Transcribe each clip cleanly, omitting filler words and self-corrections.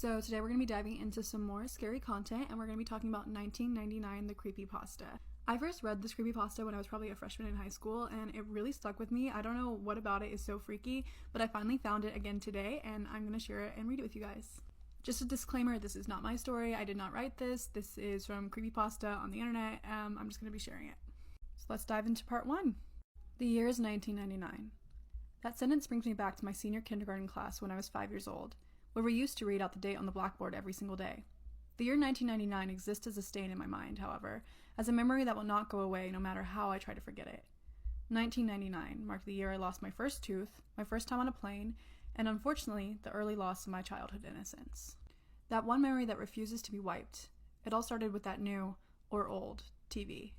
So today we're going to be diving into some more scary content, and we're going to be talking about 1999, the creepypasta. I first read this creepypasta when I was probably a freshman in high school, and it really stuck with me. I don't know what about it is so freaky, but I finally found it again today, and I'm going to share it and read it with you guys. Just a disclaimer, this is not my story. I did not write this. This is from creepypasta on the internet. I'm just going to be sharing it. So let's dive into part 1. The year is 1999. That sentence brings me back to my senior kindergarten class when I was 5 years old, where we used to read out the date on the blackboard every single day. The year 1999 exists as a stain in my mind, however, as a memory that will not go away no matter how I try to forget it. 1999 marked the year I lost my first tooth, my first time on a plane, and unfortunately, the early loss of my childhood innocence. That one memory that refuses to be wiped. It all started with that new, or old, TV.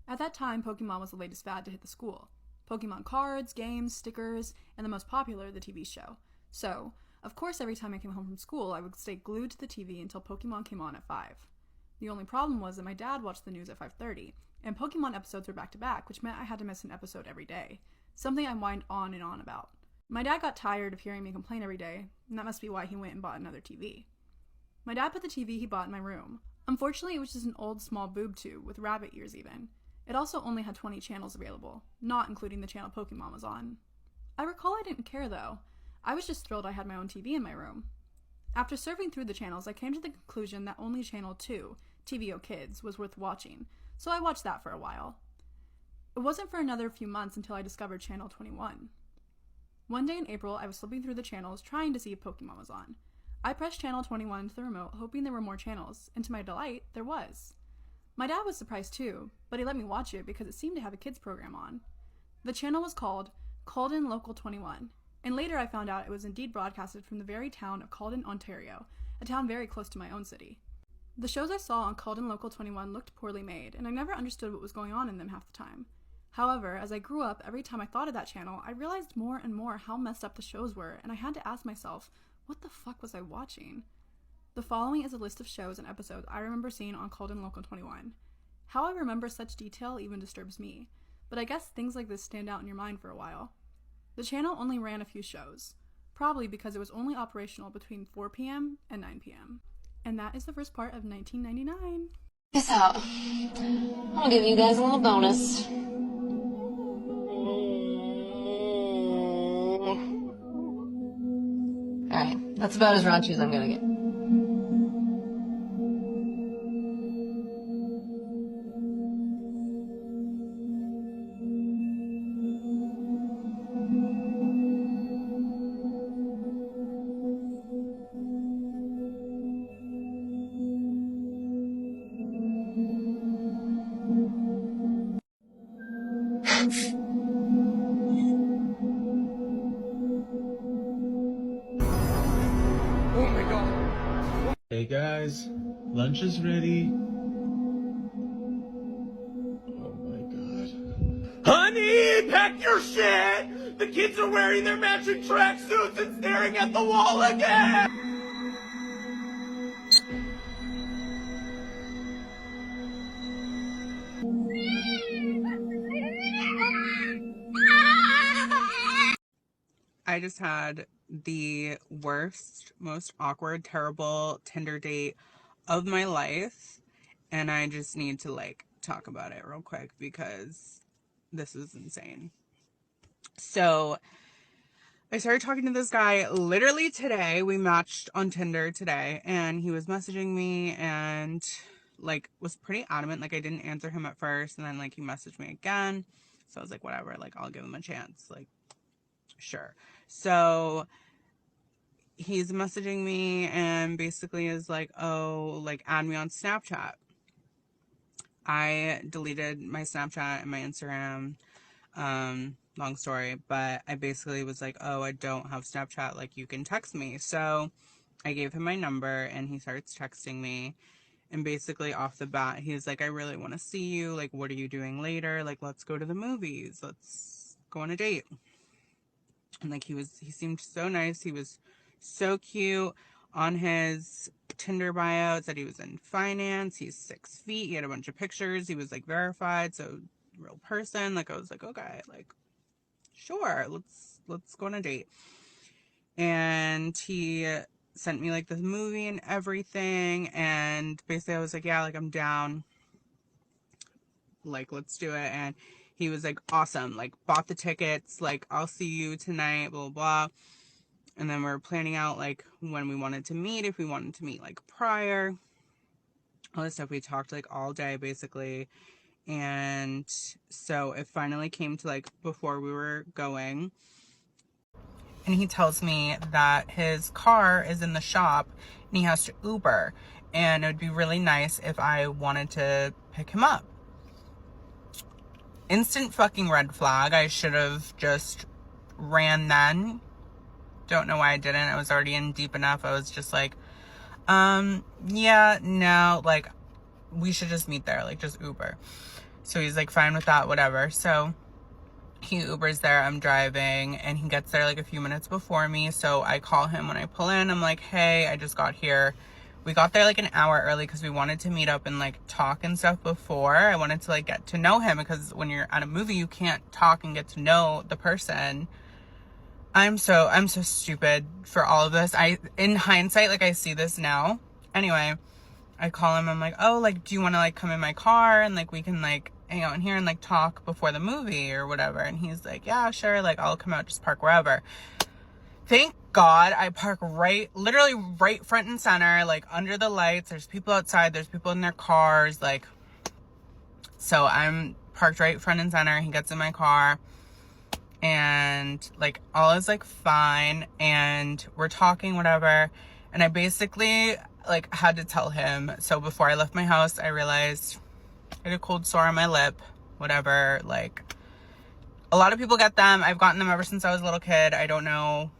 At that time, Pokemon was the latest fad to hit the school. Pokemon cards, games, stickers, and the most popular, the TV show. So, of course, every time I came home from school, I would stay glued to the TV until Pokemon came on at 5. The only problem was that my dad watched the news at 5:30, and Pokemon episodes were back-to-back, which meant I had to miss an episode every day. Something I whined on and on about. My dad got tired of hearing me complain every day, and that must be why he went and bought another TV. My dad put the TV he bought in my room. Unfortunately, it was just an old small boob tube with rabbit ears even. It also only had 20 channels available, not including the channel Pokemon was on. I recall I didn't care though. I was just thrilled I had my own TV in my room. After surfing through the channels, I came to the conclusion that only channel 2, TVO Kids, was worth watching, so I watched that for a while. It wasn't for another few months until I discovered channel 21. One day in April, I was flipping through the channels trying to see if Pokemon was on. I pressed channel 21 to the remote, hoping there were more channels, and to my delight, there was. My dad was surprised too, but he let me watch it because it seemed to have a kids program on. The channel was called Calden Local 21, and later I found out it was indeed broadcasted from the very town of Calden, Ontario, a town very close to my own city. The shows I saw on Calden Local 21 looked poorly made, and I never understood what was going on in them half the time. However, as I grew up, every time I thought of that channel, I realized more and more how messed up the shows were, and I had to ask myself, what the fuck was I watching? The following is a list of shows and episodes I remember seeing on Calden Local 21. How I remember such detail even disturbs me, but I guess things like this stand out in your mind for a while. The channel only ran a few shows, probably because it was only operational between 4 p.m. and 9 p.m. And that is the first part of 1999. Peace out. I'll give you guys a little bonus. Alright, that's about as raunchy as I'm gonna get. Hey guys, lunch is ready. Oh my god. Honey, pack your shit! The kids are wearing their matching tracksuits and staring at the wall again! I just had the worst, most awkward, terrible Tinder date of my life, and I just need to talk about it real quick because this is insane. So I started talking to this guy literally today. We matched on Tinder today, and he was messaging me and was pretty adamant. I didn't answer him at first, and then he messaged me again. So I was like, whatever, I'll give him a chance. Sure. So he's messaging me and basically is add me on Snapchat. I deleted my Snapchat and my Instagram. Long story, but I basically was I don't have Snapchat. You can text me. So I gave him my number and he starts texting me. And basically off the bat, he's I really want to see you. What are you doing later? Let's go to the movies. Let's go on a date. And he seemed so nice. He was so cute. On his Tinder bio, it said he was in finance. He's 6 feet. He had a bunch of pictures. He was verified. So real person. I was okay, sure, let's go on a date. And he sent me like this movie and everything, and basically I was like, yeah, like I'm down, like let's do it. And he was like, awesome, like bought the tickets, like I'll see you tonight, blah blah blah. And then we're planning out like when we wanted to meet, if we wanted to meet like prior, all this stuff. We talked like all day basically. And so it finally came to like before we were going, and he tells me that his car is in the shop and he has to Uber, and it would be really nice if I wanted to pick him up. Instant fucking red flag. I should have just ran then. Don't know why I didn't. I was already in deep enough. I was just like, yeah, no, like we should just meet there, like just Uber. So he's like fine with that, whatever. So he Ubers there, I'm driving, and he gets there like a few minutes before me. So I call him when I pull in. I'm like, hey, I just got here. We got there like an hour early because we wanted to meet up and like talk and stuff before. I wanted to like get to know him, because when you're at a movie, you can't talk and get to know the person. I'm so stupid for all of this. In hindsight, like I see this now. Anyway, I call him. I'm like, oh, like, do you want to like come in my car and like we can like hang out in here and like talk before the movie or whatever? And he's like, yeah, sure. Like I'll come out, just park wherever. Thank God I park literally right front and center, like under the lights. There's people outside. There's people in their cars. Like, so I'm parked right front and center. He gets in my car and like all is like fine. And we're talking, whatever. And I basically like had to tell him. So before I left my house, I realized I had a cold sore on my lip, whatever. Like a lot of people get them. I've gotten them ever since I was a little kid. I don't know,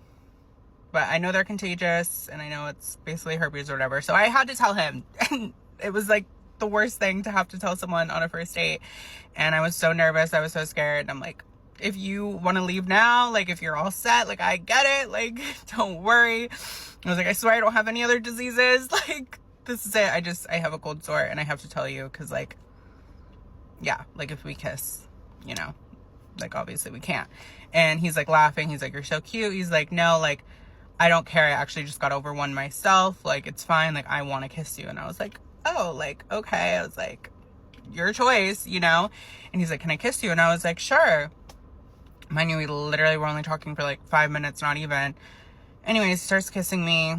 but I know they're contagious, and I know it's basically herpes or whatever. So I had to tell him, and it was like the worst thing to have to tell someone on a first date. And I was so nervous. I was so scared. And I'm like, if you want to leave now, like if you're all set, like I get it, like don't worry. I was like, I swear I don't have any other diseases. Like this is it. I have a cold sore and I have to tell you, because like, yeah, like if we kiss, you know, like obviously we can't. And he's like laughing. He's like, you're so cute. He's like, no, like I don't care. I actually just got over one myself. Like it's fine. Like I want to kiss you. And I was like, oh, like, okay. I was like, your choice, you know? And he's like, can I kiss you? And I was like, sure. Mind you, we literally were only talking for like 5 minutes, not even. Anyways, starts kissing me,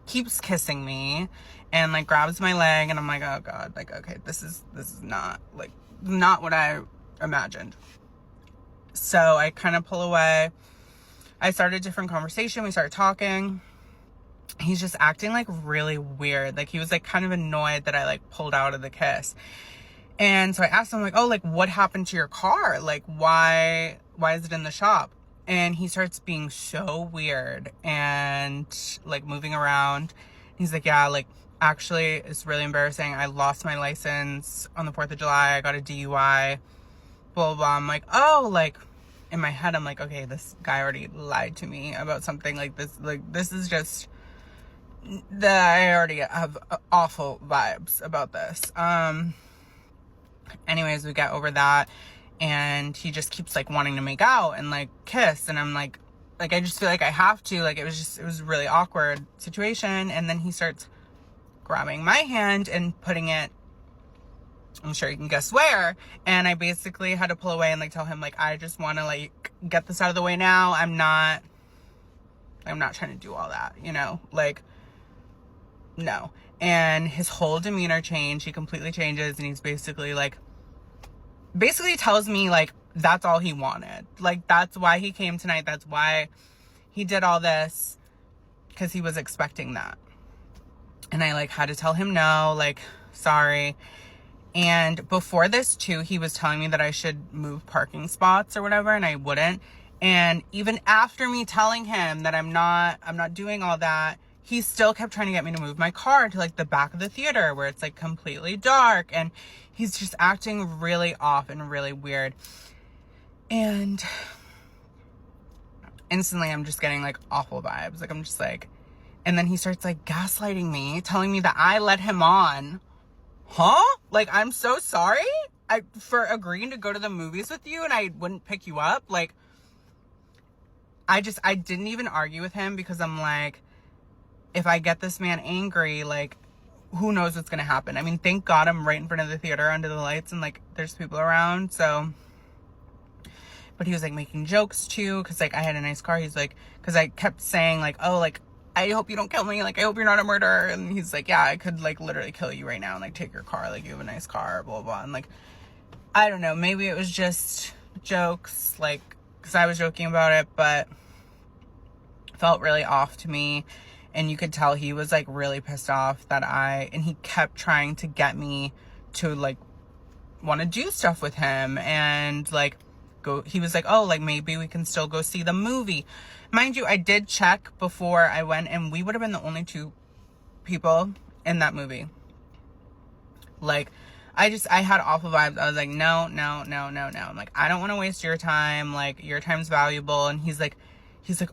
keeps kissing me, and like grabs my leg, and I'm like, oh God, like, okay, this is not like, not what I imagined. So I kind of pull away. I started a different conversation. We started talking. He's just acting like really weird. Like he was like kind of annoyed that I like pulled out of the kiss. And so I asked him like, oh, like what happened to your car? Like why is it in the shop? And he starts being so weird and like moving around. He's like, yeah, like actually it's really embarrassing. I lost my license on the 4th of July. I got a DUI, blah, blah, blah. I'm like, oh, like in my head, I'm like, okay, this guy already lied to me about something like this. Like this is just I already have awful vibes about this. Anyways, we get over that, and he just keeps like wanting to make out and like kiss, and I'm like I just feel like I have to, like it was a really awkward situation. And then he starts grabbing my hand and putting it, I'm sure you can guess where, and I basically had to pull away and like tell him like I just want to like get this out of the way now. I'm not trying to do all that, you know, like no. And his whole demeanor changed. He completely changes, and he's basically tells me like that's all he wanted. Like that's why he came tonight. That's why he did all this, because he was expecting that. And I like had to tell him no, like sorry. And before this too, he was telling me that I should move parking spots or whatever, and I wouldn't. And even after me telling him that I'm not doing all that, he still kept trying to get me to move my car to like the back of the theater where it's like completely dark, and he's just acting really off and really weird. And instantly I'm just getting like awful vibes. Like I'm just like, and then he starts like gaslighting me, telling me that I led him on. Huh? Like, I'm so sorry for agreeing to go to the movies with you and I wouldn't pick you up. Like, I didn't even argue with him, because I'm like, if I get this man angry, like, who knows what's gonna happen. I mean, thank God I'm right in front of the theater under the lights and, like, there's people around, so. But he was, like, making jokes, too, because, like, I had a nice car. He's, like, because I kept saying, like, oh, like, I hope you don't kill me. Like, I hope you're not a murderer. And he's like, yeah, I could, like, literally kill you right now and, like, take your car. Like, you have a nice car, blah, blah, blah. And, like, I don't know. Maybe it was just jokes, like, because I was joking about it, but it felt really off to me. And you could tell he was, like, really pissed off that and he kept trying to get me to, like, want to do stuff with him. And, like, he was like, oh, like, maybe we can still go see the movie. Mind you, I did check before I went, and we would have been the only 2 people in that movie. Like, I had awful vibes. I was like, no. I'm like, I don't want to waste your time. Like, your time's valuable. And he's like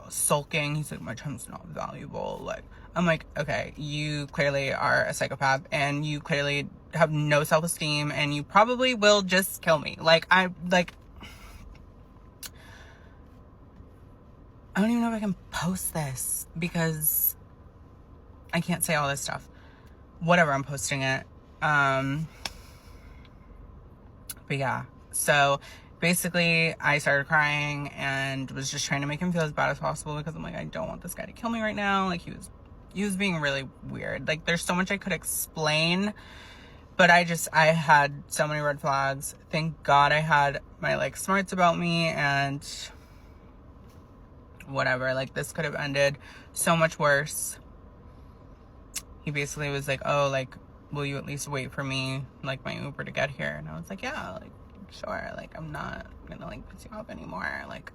sulking. He's like, my time's not valuable. Like, I'm like, okay, you clearly are a psychopath, and you clearly have no self-esteem, and you probably will just kill me. Like, I don't even know if I can post this because I can't say all this stuff. Whatever, I'm posting it. But yeah, so basically I started crying and was just trying to make him feel as bad as possible because I'm like, I don't want this guy to kill me right now. Like, he was being really weird. Like, there's so much I could explain, but I had so many red flags. Thank God I had my, like, smarts about me, and whatever, like, this could have ended so much worse. He basically was like, oh, like, will you at least wait for me, like, my Uber to get here? And I was like, yeah, like, sure, like, I'm not gonna, like, piss you off anymore. Like,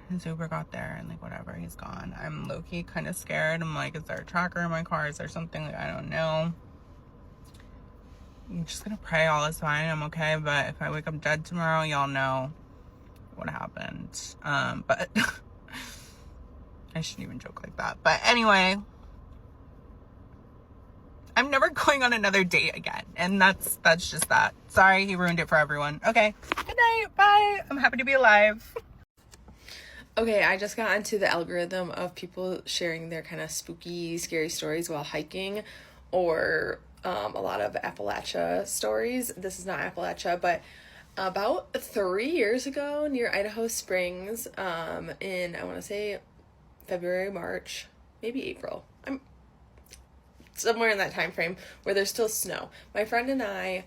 his Uber got there, and, like, whatever, he's gone. I'm low-key kind of scared. I'm like, is there a tracker in my car? Is there something? Like, I don't know. I'm just gonna pray all is fine, I'm okay, but if I wake up dead tomorrow, y'all know what happened. But I shouldn't even joke like that. But anyway, I'm never going on another date again, and that's just that. Sorry, he ruined it for everyone. Okay, good night, bye. I'm happy to be alive. Okay, I just got into the algorithm of people sharing their kind of spooky, scary stories while hiking, or a lot of Appalachia stories. This is not Appalachia, but about 3 years ago near Idaho Springs, in, I want to say, February, March, maybe April. I'm somewhere in that time frame where there's still snow. My friend and I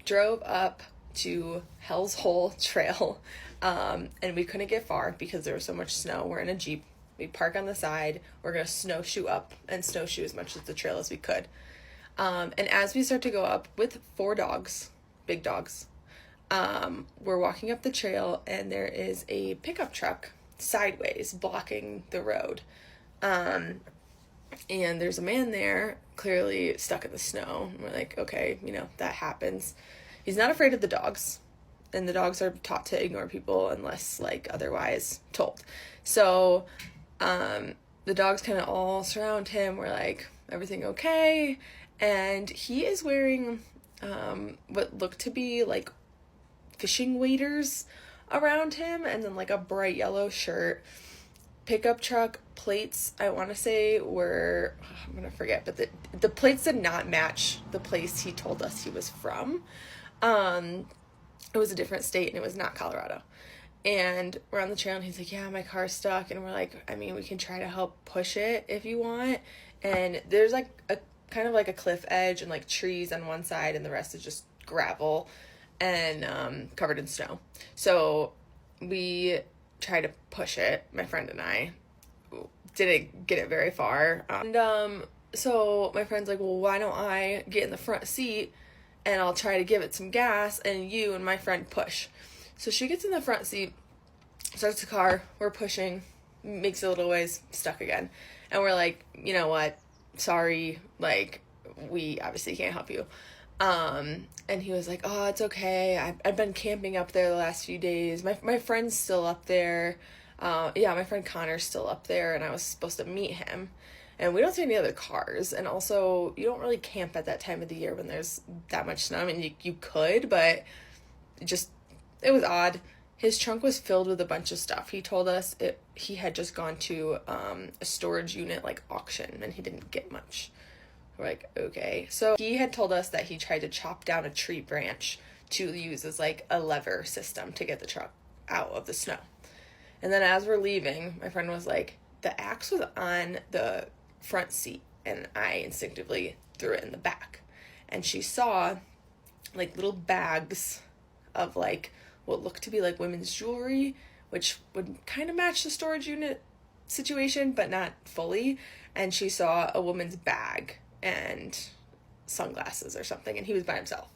drove up to Hell's Hole Trail, and we couldn't get far because there was so much snow. We're in a Jeep. We park on the side. We're going to snowshoe up and snowshoe as much of the trail as we could. And as we start to go up with 4 dogs, big dogs, we're walking up the trail, and there is a pickup truck sideways blocking the road. And there's a man there clearly stuck in the snow. We're like, okay, that happens. He's not afraid of the dogs, and the dogs are taught to ignore people unless, like, otherwise told. So the dogs kind of all surround him. We're like, everything okay? And he is wearing what looked to be like fishing waders around him, and then like a bright yellow shirt. Pickup truck plates, I want to say, were, I'm gonna forget, but the plates did not match the place he told us he was from. It was a different state, and it was not Colorado. And we're on the trail, and he's like, yeah, my car's stuck. And we're like, I mean, we can try to help push it if you want. And there's like a kind of like a cliff edge and like trees on one side, and the rest is just gravel and covered in snow. So we tried to push it. My friend and I didn't get it very far. And so my friend's like, well, why don't I get in the front seat and I'll try to give it some gas, and you and my friend push. So she gets in the front seat, starts the car, we're pushing, makes a little ways, stuck again. And we're like, you know what? Sorry, like, we obviously can't help you. And he was like, oh, it's okay. I've been camping up there the last few days. My friend's still up there. My friend Connor's still up there, and I was supposed to meet him. And we don't see any other cars. And also, you don't really camp at that time of the year when there's that much snow. I mean, you could, but it was odd. his trunk was filled with a bunch of stuff. He told us he had just gone to a storage unit like auction and he didn't get much. We're like, okay. So he had told us that he tried to chop down a tree branch to use as like a lever system to get the truck out of the snow. And then as we're leaving, my friend was like, the axe was on the front seat, and I instinctively threw it in the back. And she saw like little bags of like what looked to be like women's jewelry, which would kind of match the storage unit situation, but not fully. And she saw a woman's bag and sunglasses or something, and he was by himself.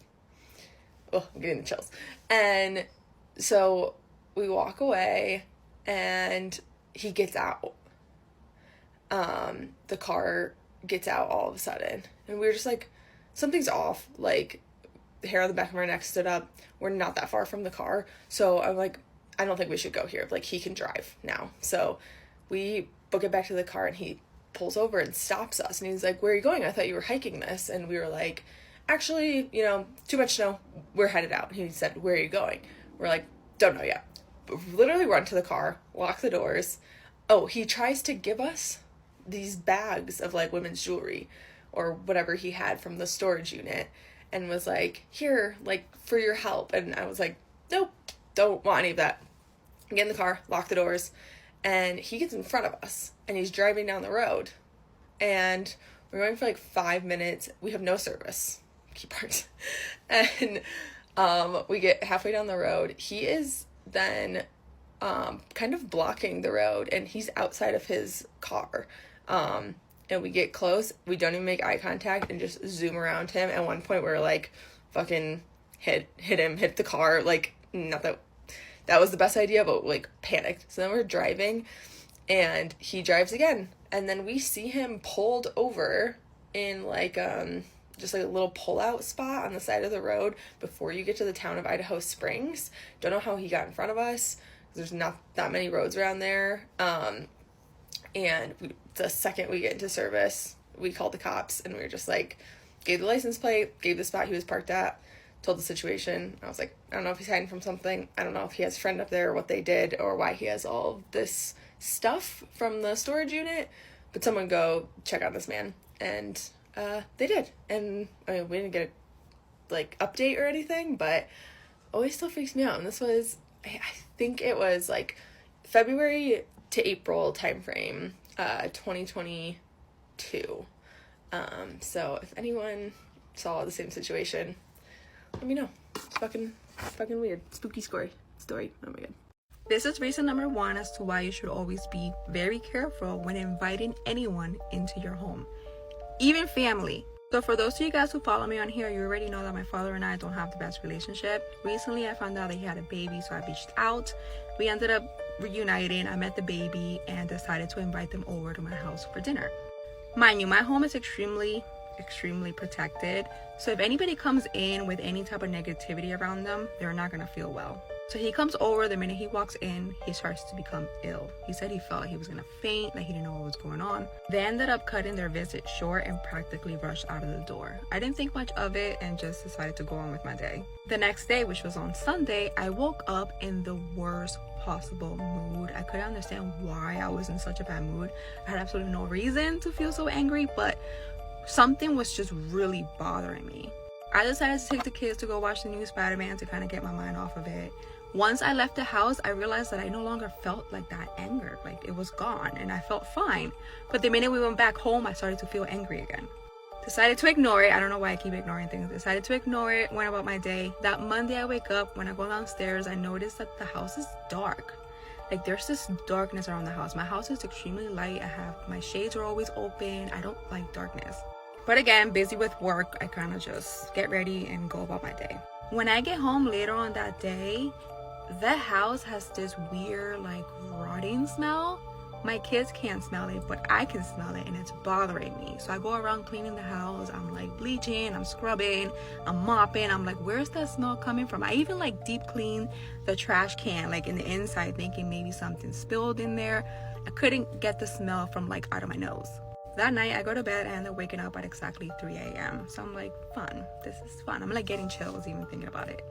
Oh, I'm getting the chills. And so we walk away, and he gets out. The car gets out all of a sudden, and we were just like, something's off. Like, the hair on the back of our neck stood up. We're not that far from the car, so I'm like, I don't think we should go here. Like, he can drive now. So we book it back to the car, and he pulls over and stops us, and he's like, where are you going? I thought you were hiking this. And we were like, actually, too much snow, we're headed out. And he said, where are you going? We're like, don't know yet. But literally run to the car, lock the doors. Oh, he tries to give us these bags of like women's jewelry or whatever he had from the storage unit, and was like, here, like, for your help. And I was like, nope, don't want any of that. Get in the car, lock the doors. And he gets in front of us, and he's driving down the road, and we're going for like 5 minutes. We have no service, key parts. And we get halfway down the road. He is then kind of blocking the road, and he's outside of his car. And we get close. We don't even make eye contact and just zoom around him. At one point, we were like, fucking hit the car. Like, not that was the best idea, but like panicked. So then we're driving, and he drives again. And then we see him pulled over in like just like a little pull-out spot on the side of the road before you get to the town of Idaho Springs. Don't know how he got in front of us. There's not that many roads around there. And the second we get into service, we called the cops, and we were just like, gave the license plate, gave the spot he was parked at, told the situation. I was like, I don't know if he's hiding from something. I don't know if he has a friend up there, or what they did, or why he has all of this stuff from the storage unit. But someone go check on this man. And they did. And I mean, we didn't get a like update or anything, but always still freaks me out. And this was, I think it was like February to April timeframe, 2022. So if anyone saw the same situation, let me know. It's fucking weird. Spooky story. Oh my god. This is reason number 1 as to why you should always be very careful when inviting anyone into your home, even family. So for those of you guys who follow me on here, you already know that my father and I don't have the best relationship. Recently, I found out that he had a baby, so I reached out. We ended up reuniting. I met the baby and decided to invite them over to my house for dinner. Mind you, my home is extremely protected. So if anybody comes in with any type of negativity around them, they're not going to feel well. So he comes over. The minute he walks in, he starts to become ill. He said he felt like he was gonna faint, that he didn't know what was going on. They ended up cutting their visit short and practically rushed out of the door. I didn't think much of it and just decided to go on with my day. The next day, which was on Sunday, I woke up in the worst possible mood. I couldn't understand why I was in such a bad mood. I had absolutely no reason to feel so angry, but something was just really bothering me. I decided to take the kids to go watch the new Spider-Man to kind of get my mind off of it. Once I left the house, I realized that I no longer felt like that anger. Like, it was gone and I felt fine. But the minute we went back home, I started to feel angry again. Decided to ignore it. I don't know why I keep ignoring things. Decided to ignore it, went about my day. That Monday I wake up, when I go downstairs, I notice that the house is dark. Like, there's this darkness around the house. My house is extremely light. My shades are always open. I don't like darkness. But again, busy with work, I kind of just get ready and go about my day. When I get home later on that day, the house has this weird, like, rotting smell. My kids can't smell it, but I can smell it, and it's bothering me. So I go around cleaning the house. I'm like bleaching, I'm scrubbing, I'm mopping. I'm like, where's that smell coming from? I even like deep clean the trash can, like in the inside, thinking maybe something spilled in there. I couldn't get the smell from like out of my nose. That night I go to bed and I end up waking up at exactly 3 a.m. So I'm like, fun, this is fun. I'm like getting chills even thinking about it.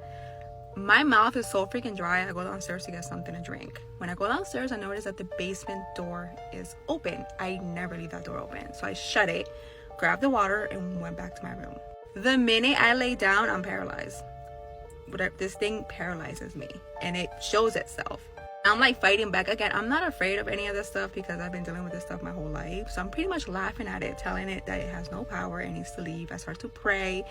My mouth is so freaking dry. I go downstairs to get something to drink. When I go downstairs, I notice that the basement door is open. I never leave that door open. So I shut it, grabbed the water, and went back to my room. The minute I lay down, I'm paralyzed. This thing paralyzes me, and it shows itself. I'm like fighting back again. I'm not afraid of any of this stuff because I've been dealing with this stuff my whole life. So I'm pretty much laughing at it, telling it that it has no power, it needs to leave. I start to pray,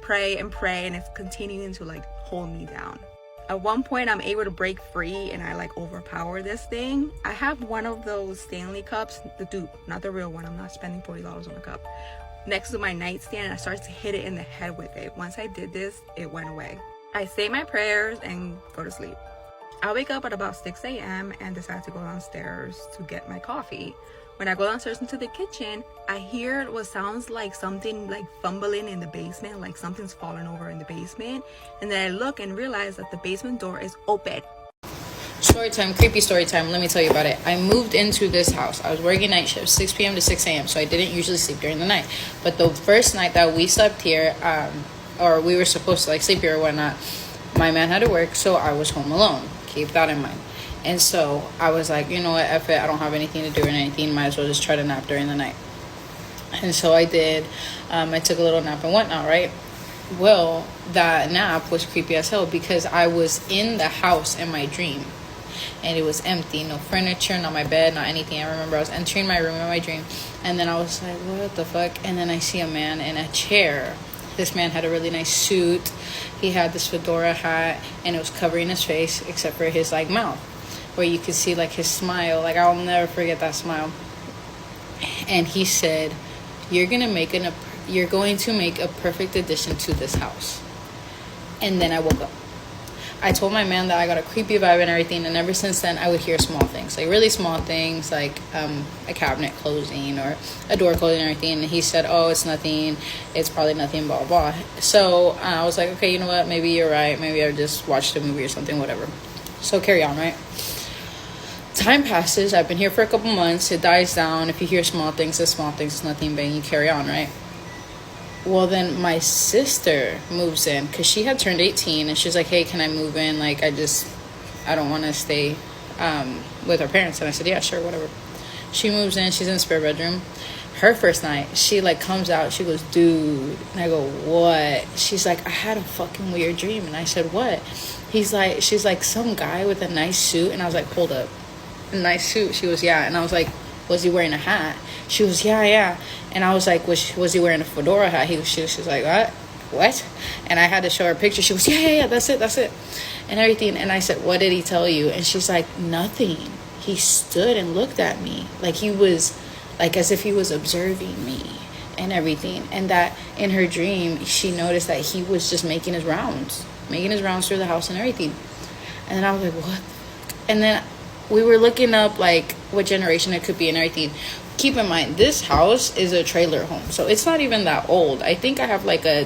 and it's continuing to like hold me down. At one point, I'm able to break free and I like overpower this thing. I have one of those Stanley cups, the dupe, not the real one. I'm not spending $40 on a cup. Next to my nightstand, and I started to hit it in the head with it. Once I did this, it went away. I say my prayers and go to sleep. I wake up at about 6 a.m. and decide to go downstairs to get my coffee. When I go downstairs into the kitchen, I hear what sounds like something like fumbling in the basement, like something's falling over in the basement. And then I look and realize that the basement door is open. Story time, creepy story time. Let me tell you about it. I moved into this house. I was working night shift, 6 p.m. to 6 a.m. So I didn't usually sleep during the night. But the first night that we slept here, or we were supposed to like sleep here or whatnot, my man had to work, so I was home alone. Keep that in mind. And so I was like, you know what, F it, I don't have anything to do or anything, might as well just try to nap during the night. And so I did. I took a little nap and whatnot, right? Well, that nap was creepy as hell because I was in the house in my dream and it was empty, no furniture, not my bed, not anything. I remember I was entering my room in my dream and then I was like, what the fuck? And then I see a man in a chair. This man had a really nice suit. He had this fedora hat and it was covering his face except for his like mouth where you could see like his smile. Like I'll never forget that smile. And he said, you're going to make a perfect addition to this house. And then I woke up. I told my man that I got a creepy vibe and everything, and ever since then I would hear small things, like really small things, like a cabinet closing or a door closing and everything. And he said, oh, it's nothing, it's probably nothing, blah blah. So I was like, okay, you know what, maybe you're right, maybe I just watched a movie or something, whatever. So carry on, right? Time passes. I've been here for a couple months. It dies down. If you hear small things, it's small things, it's nothing, bang, you carry on, right? Well, then my sister moves in because she had turned 18 and she's like, hey, can I move in? Like, I don't want to stay with her parents. And I said, yeah, sure, whatever. She moves in. She's in the spare bedroom. Her first night, she like comes out. She goes, dude. And I go, what? She's like, I had a fucking weird dream. And I said, what? She's like, some guy with a nice suit. And I was like, hold up. A nice suit? She goes, yeah. And I was like, was he wearing a hat? She goes, yeah. And I was like, was he wearing a fedora hat? She was like, what? And I had to show her a picture. She goes, yeah, that's it. And everything. And I said, what did he tell you? And she's like, nothing. He stood and looked at me. Like he was, like as if he was observing me and everything. And that in her dream, she noticed that he was just making his rounds through the house and everything. And then I was like, what? And then we were looking up like what generation it could be and everything. Keep in mind, this house is a trailer home, so it's not even that old. I think I have like a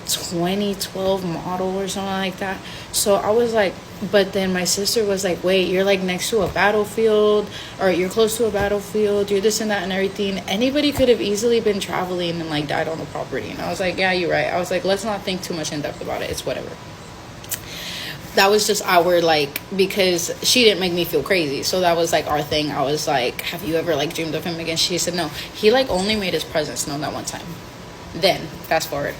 2012 model or something like that. So I was like, but then my sister was like, wait, you're like next to a battlefield, or you're close to a battlefield, you're this and that and everything. Anybody could have easily been traveling and like died on the property. And I was like, yeah, you're right. I was like, let's not think too much in depth about it, it's whatever. That was just our like, because she didn't make me feel crazy, so that was like our thing. I was like, have you ever like dreamed of him again? She said no, he like only made his presence known that one time. Then fast forward,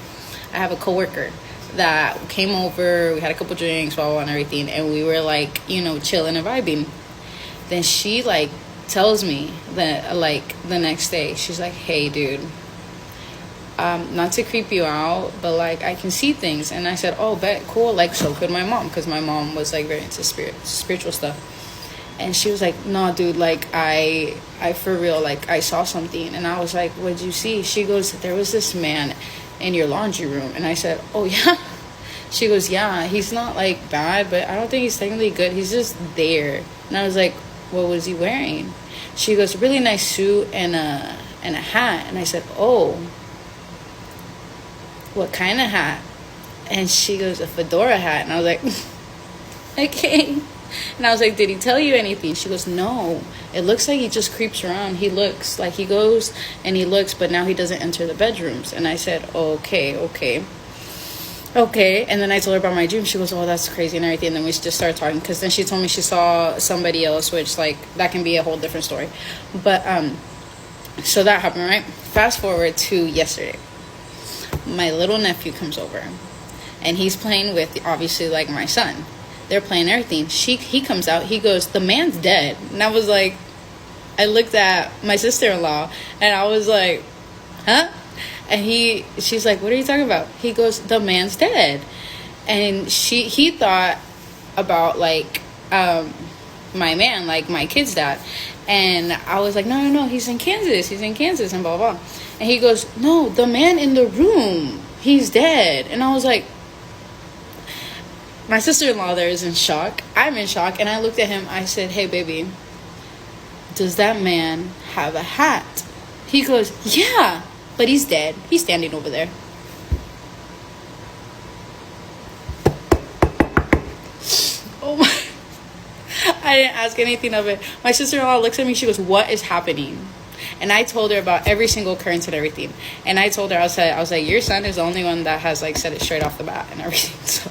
I have a coworker that came over, we had a couple drinks, blah, blah, blah, and everything, and we were like, you know, chilling and vibing. Then she like tells me that like the next day, she's like, hey dude, not to creep you out, but like I can see things. And I said, oh, bet, cool. Like, so could my mom, because my mom was like very into spiritual stuff. And she was like, no dude, like I for real, like I saw something. And I was like, what'd you see? She goes, there was this man in your laundry room. And I said, oh yeah. She goes, yeah, he's not like bad, but I don't think he's technically good, he's just there. And I was like, what was he wearing? She goes, a really nice suit and a hat. And I said, oh, what kind of hat? And she goes, a fedora hat. And I was like, okay. And I was like, did he tell you anything? She goes, no, it looks like he just creeps around. He looks like he goes and he looks, but now he doesn't enter the bedrooms. And I said, okay. okay. And then I told her about my dream. She goes, oh, that's crazy and everything. And then we just started talking, because then she told me she saw somebody else, which, like, that can be a whole different story. But so that happened, right? Fast forward to yesterday. My little nephew comes over, and he's playing with, obviously, like, my son. They're playing everything. He comes out. He goes, the man's dead. And I was like, I looked at my sister-in-law, and I was like, huh? And she's like, what are you talking about? He goes, the man's dead. And he thought about, like, my man, like my kid's dad. And I was like, no, he's in Kansas, and blah, blah. And he goes, no, the man in the room, he's dead. And I was like, my sister-in-law there is in shock. I'm in shock. And I looked at him. I said, hey, baby, does that man have a hat? He goes, yeah, but he's dead. He's standing over there. Oh my. I didn't ask anything of it. My sister-in-law looks at me. She goes, what is happening? And I told her about every single occurrence and everything. And I told her, I was like, your son is the only one that has, like, said it straight off the bat and everything. So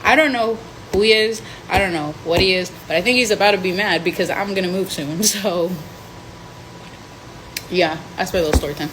I don't know who he is. I don't know what he is. But I think he's about to be mad because I'm going to move soon. So yeah, that's my little story time.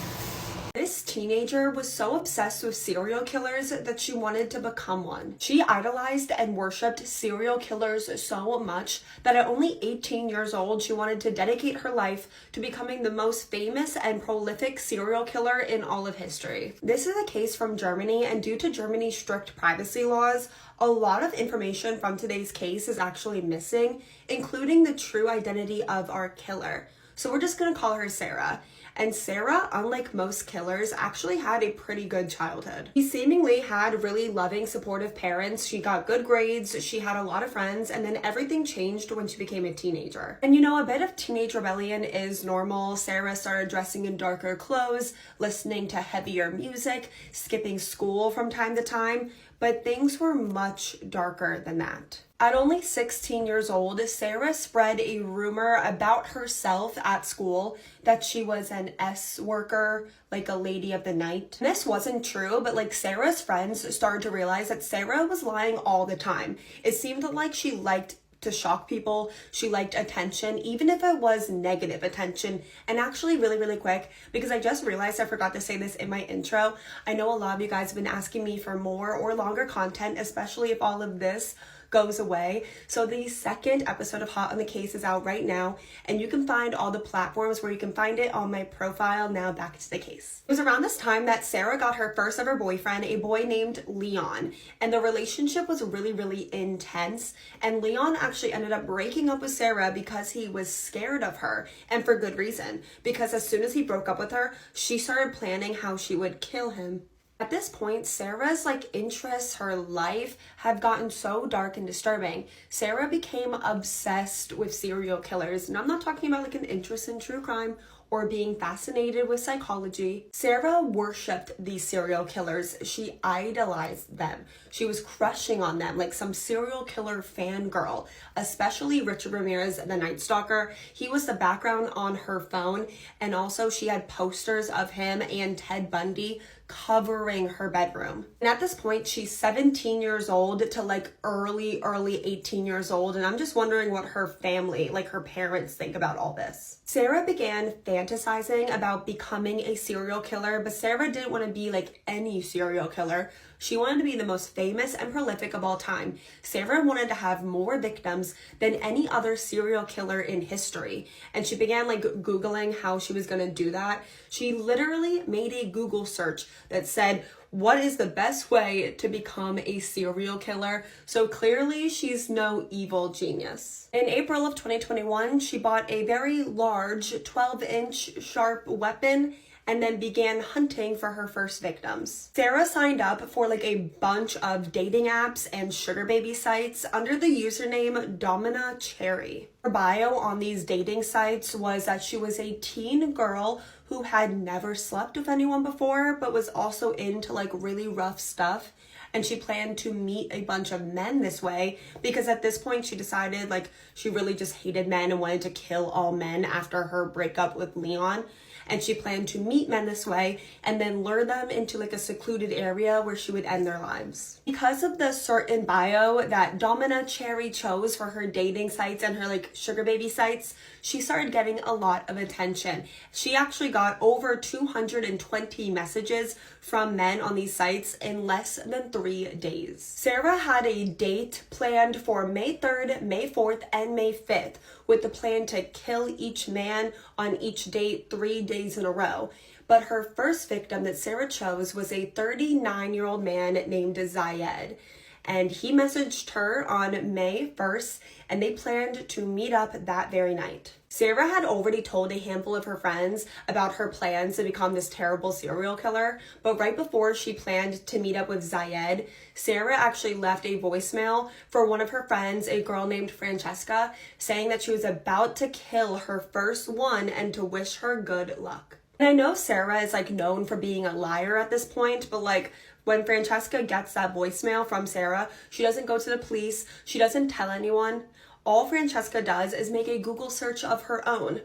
This teenager was so obsessed with serial killers that she wanted to become one. She idolized and worshipped serial killers so much that at only 18 years old, she wanted to dedicate her life to becoming the most famous and prolific serial killer in all of history. This is a case from Germany, and due to Germany's strict privacy laws, a lot of information from today's case is actually missing, including the true identity of our killer. So we're just gonna call her Sarah. And Sarah, unlike most killers, actually had a pretty good childhood. She seemingly had really loving, supportive parents. She got good grades, she had a lot of friends, and then everything changed when she became a teenager. And you know, a bit of teenage rebellion is normal. Sarah started dressing in darker clothes, listening to heavier music, skipping school from time to time, but things were much darker than that. At only 16 years old, Sarah spread a rumor about herself at school that she was an S worker, like a lady of the night. This wasn't true, but like Sarah's friends started to realize that Sarah was lying all the time. It seemed like she liked to shock people. She liked attention, even if it was negative attention. And actually really quick, because I just realized I forgot to say this in my intro, I know a lot of you guys have been asking me for more or longer content, especially if all of this goes away. So the second episode of Hot on the Case is out right now, and you can find all the platforms where you can find it on my profile. Now back to the case. It was around this time that Sarah got her first ever boyfriend, a boy named Leon, and the relationship was really intense, and Leon actually ended up breaking up with Sarah because he was scared of her, and for good reason, because as soon as he broke up with her, she started planning how she would kill him. At this point, Sarah's interests, her life had gotten so dark and disturbing. Sarah became obsessed with serial killers, and I'm not talking about an interest in true crime or being fascinated with psychology. Sarah worshipped these serial killers. She idolized them. She was crushing on them like some serial killer fangirl, especially Richard Ramirez, the Night Stalker. He was the background on her phone, and also she had posters of him and Ted Bundy covering her bedroom. And at this point, she's 17 years old to early 18 years old, and I'm just wondering what her family, her parents, think about all this. Sarah began fantasizing about becoming a serial killer, but Sarah didn't want to be any serial killer. She wanted to be the most famous and prolific of all time. Sarah wanted to have more victims than any other serial killer in history. And she began Googling how she was going to do that. She literally made a Google search that said, what is the best way to become a serial killer? So clearly she's no evil genius. In April of 2021, she bought a very large 12-inch sharp weapon and then began hunting for her first victims. Sarah signed up for a bunch of dating apps and sugar baby sites under the username Domina Cherry. Her bio on these dating sites was that she was a teen girl who had never slept with anyone before, but was also into really rough stuff. And she planned to meet a bunch of men this way because at this point she decided she really just hated men and wanted to kill all men after her breakup with Leon. and she planned to meet men this way and then lure them into like a secluded area where she would end their lives. Because of the certain bio that Domina Cherry chose for her dating sites and her like sugar baby sites, she started getting a lot of attention. She actually got over 220 messages from men on these sites in less than 3 days. Sarah had a date planned for May 3rd, May 4th, and May 5th, with the plan to kill each man on each date 3 days in a row. But her first victim that Sarah chose was a 39-year-old man named Zayed. And he messaged her on May 1st, and they planned to meet up that very night. Sarah had already told a handful of her friends about her plans to become this terrible serial killer, but right before she planned to meet up with Zayed, Sarah actually left a voicemail for one of her friends, a girl named Francesca, saying that she was about to kill her first one and to wish her good luck. And I know Sarah is like known for being a liar at this point, but like when Francesca gets that voicemail from Sarah, she doesn't go to the police, she doesn't tell anyone. All Francesca does is make a Google search of her own.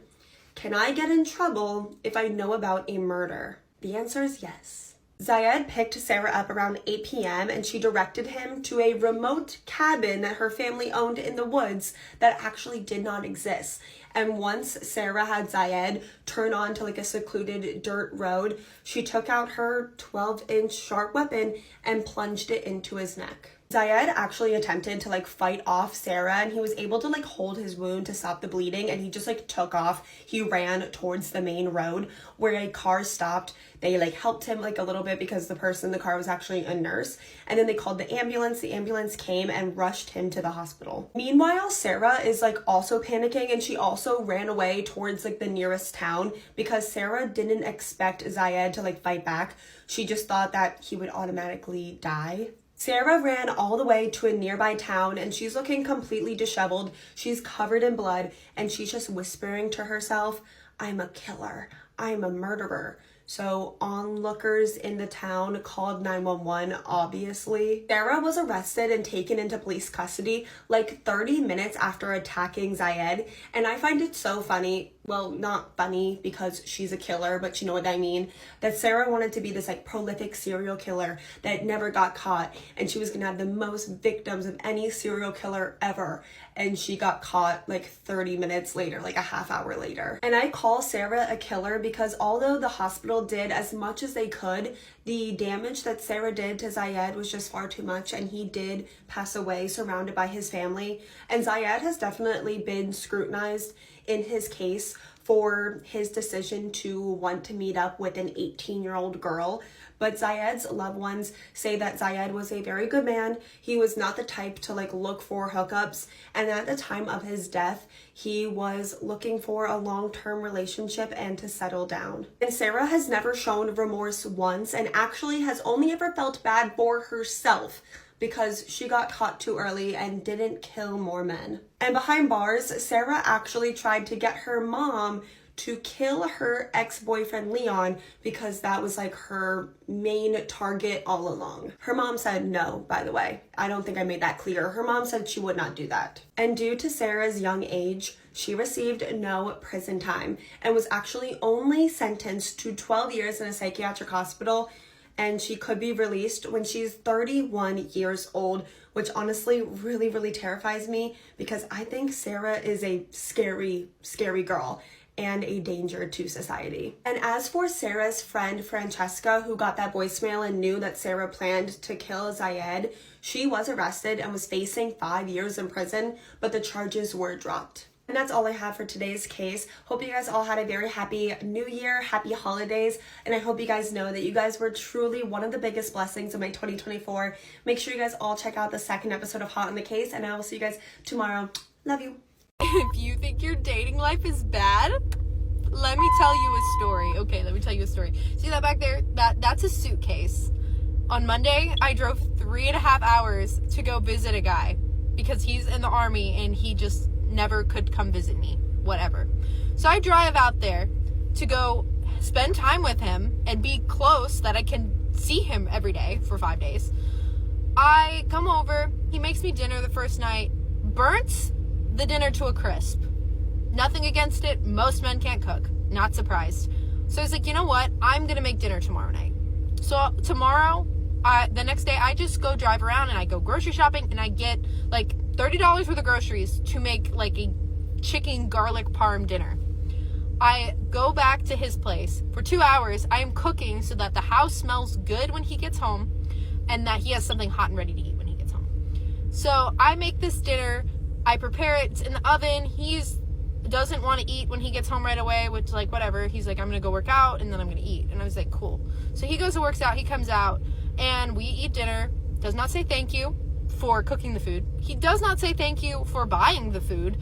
Can I get in trouble if I know about a murder? The answer is yes. Zayed picked Sarah up around 8 p.m. and she directed him to a remote cabin that her family owned in the woods that actually did not exist. And once Sarah had Zayed turn onto like a secluded dirt road, she took out her 12-inch sharp weapon and plunged it into his neck. Zayed actually attempted to like fight off Sarah, and he was able to like hold his wound to stop the bleeding, and he just like took off. He ran towards the main road where a car stopped. They like helped him like a little bit because the person in the car was actually a nurse, and then they called the ambulance. The ambulance came and rushed him to the hospital. Meanwhile, Sarah is like also panicking, and she also ran away towards like the nearest town because Sarah didn't expect Zayed to like fight back. She just thought that he would automatically die. Sarah ran all the way to a nearby town, and she's looking completely disheveled. She's covered in blood, and she's just whispering to herself, I'm a killer. I'm a murderer. So onlookers in the town called 911, obviously. Sarah was arrested and taken into police custody like 30 minutes after attacking Zayed, and I find it so funny. Well, not funny because she's a killer, but you know what I mean, that Sarah wanted to be this like prolific serial killer that never got caught, and she was gonna have the most victims of any serial killer ever, and she got caught like 30 minutes later, like a half hour later. And I call Sarah a killer because although the hospital did as much as they could, the damage that Sarah did to Zayed was just far too much, and he did pass away surrounded by his family. And Zayed has definitely been scrutinized in his case for his decision to want to meet up with an 18-year-old girl. But Zayed's loved ones say that Zayed was a very good man. He was not the type to like look for hookups. And at the time of his death, he was looking for a long-term relationship and to settle down. And Sarah has never shown remorse once, and actually has only ever felt bad for herself because she got caught too early and didn't kill more men. And behind bars, Sarah actually tried to get her mom to kill her ex-boyfriend Leon because that was like her main target all along. Her mom said no, by the way. I don't think I made that clear. Her mom said she would not do that. And due to Sarah's young age, she received no prison time and was actually only sentenced to 12 years in a psychiatric hospital, and she could be released when she's 31 years old, which honestly really, really terrifies me because I think Sarah is a scary, scary girl and a danger to society. And as for Sarah's friend Francesca, who got that voicemail and knew that Sarah planned to kill Zayed, she was arrested and was facing 5 years in prison, but the charges were dropped. And that's all I have for today's case. Hope you guys all had a very happy new year, happy holidays, and I hope you guys know that you guys were truly one of the biggest blessings of my 2024. Make sure you guys all check out the second episode of Hot on the Case, and I will see you guys tomorrow. Love you. If you think your dating life is bad, let me tell you a story. Okay, let me tell you a story. See that back there? That's a suitcase. On Monday, I drove 3.5 hours to go visit a guy because he's in the army and he just never could come visit me. Whatever. So I drive out there to go spend time with him and be close that I can see him every day for 5 days. I come over, he makes me dinner the first night, burnt the dinner to a crisp. Nothing against it, most men can't cook. Not surprised. So I was like, you know what? I'm going to make dinner tomorrow night. So tomorrow, the next day, I just go drive around and I go grocery shopping and I get like $30 worth of groceries to make like a chicken garlic parm dinner. I go back to his place for 2 hours. I am cooking so that the house smells good when he gets home and that he has something hot and ready to eat when he gets home. So I make this dinner. I prepare it. It's in the oven. He's doesn't want to eat when he gets home right away, which, like, whatever. He's like, I'm going to go work out and then I'm going to eat. And I was like, cool. So he goes and works out. He comes out and we eat dinner. Does not say thank you for cooking the food. He does not say thank you for buying the food.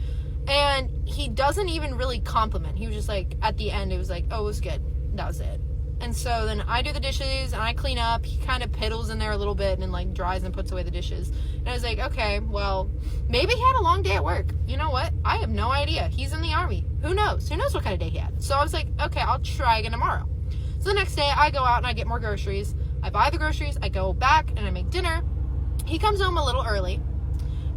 And he doesn't even really compliment. He was just like, at the end, it was like, oh, it was good. That was it. And so then I do the dishes and I clean up. He kind of piddles in there a little bit and then like dries and puts away the dishes. And I was like, okay, well, maybe he had a long day at work. You know what? I have no idea. He's in the Army. Who knows? Who knows what kind of day he had? So I was like, okay, I'll try again tomorrow. So the next day I go out and I get more groceries. I buy the groceries. I go back and I make dinner. He comes home a little early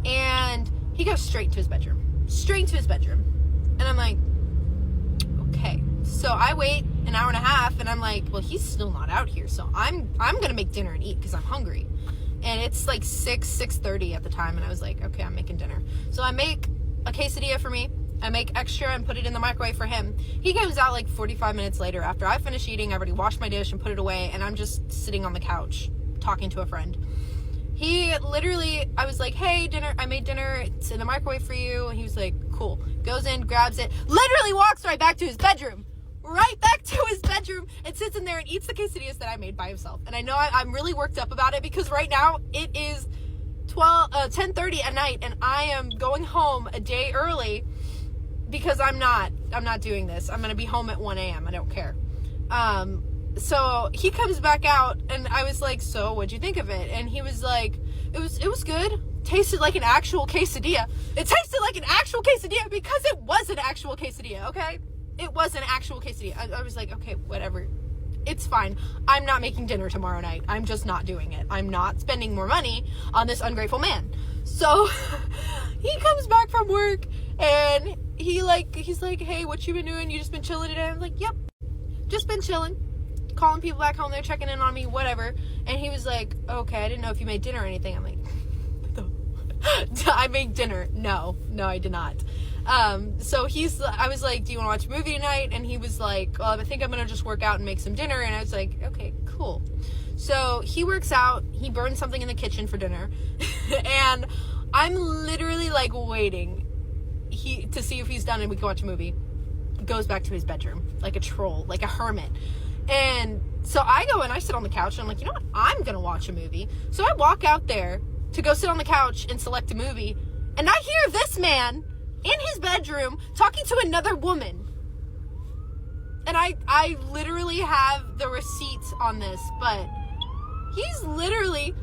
and he goes straight to his bedroom. Straight to his bedroom. And I'm like, okay. So I wait an hour and a half and I'm like, well, he's still not out here. So I'm going to make dinner and eat because I'm hungry. And it's like 6:30 at the time. And I was like, okay, I'm making dinner. So I make a quesadilla for me. I make extra and put it in the microwave for him. He comes out like 45 minutes later after I finish eating. I've already washed my dish and put it away. And I'm just sitting on the couch talking to a friend. He literally, I was like, hey, dinner, I made dinner, it's in the microwave for you. And he was like, cool. Goes in, grabs it, literally walks right back to his bedroom. Right back to his bedroom and sits in there and eats the quesadillas that I made by himself. And I know I'm really worked up about it because right now it is 10:30 at night and I am going home a day early because I'm not doing this. I'm going to be home at 1 a.m. I don't care. So he comes back out and I was like, so what'd you think of it? And he was like, it was good. Tasted like an actual quesadilla. It tasted like an actual quesadilla because it was an actual quesadilla, okay? It was an actual quesadilla. I was like, okay, whatever. It's fine. I'm not making dinner tomorrow night. I'm just not doing it. I'm not spending more money on this ungrateful man. So he comes back from work and he's like, hey, what you been doing? You just been chilling today? I'm like, yep, just been chilling. Calling people back home, they're checking in on me, whatever. And he was like, okay, I didn't know if you made dinner or anything. I'm like, I made dinner. No, I did not. So I was like, do you want to watch a movie tonight? And he was like, well, I think I'm going to just work out and make some dinner. And I was like, okay, cool. So he works out, he burns something in the kitchen for dinner. And I'm literally like waiting to see if he's done and we can watch a movie. He goes back to his bedroom like a troll, like a hermit. And so I go and I sit on the couch and I'm like, you know what? I'm going to watch a movie. So I walk out there to go sit on the couch and select a movie. And I hear this man in his bedroom talking to another woman. And I literally have the receipts on this, but he's literally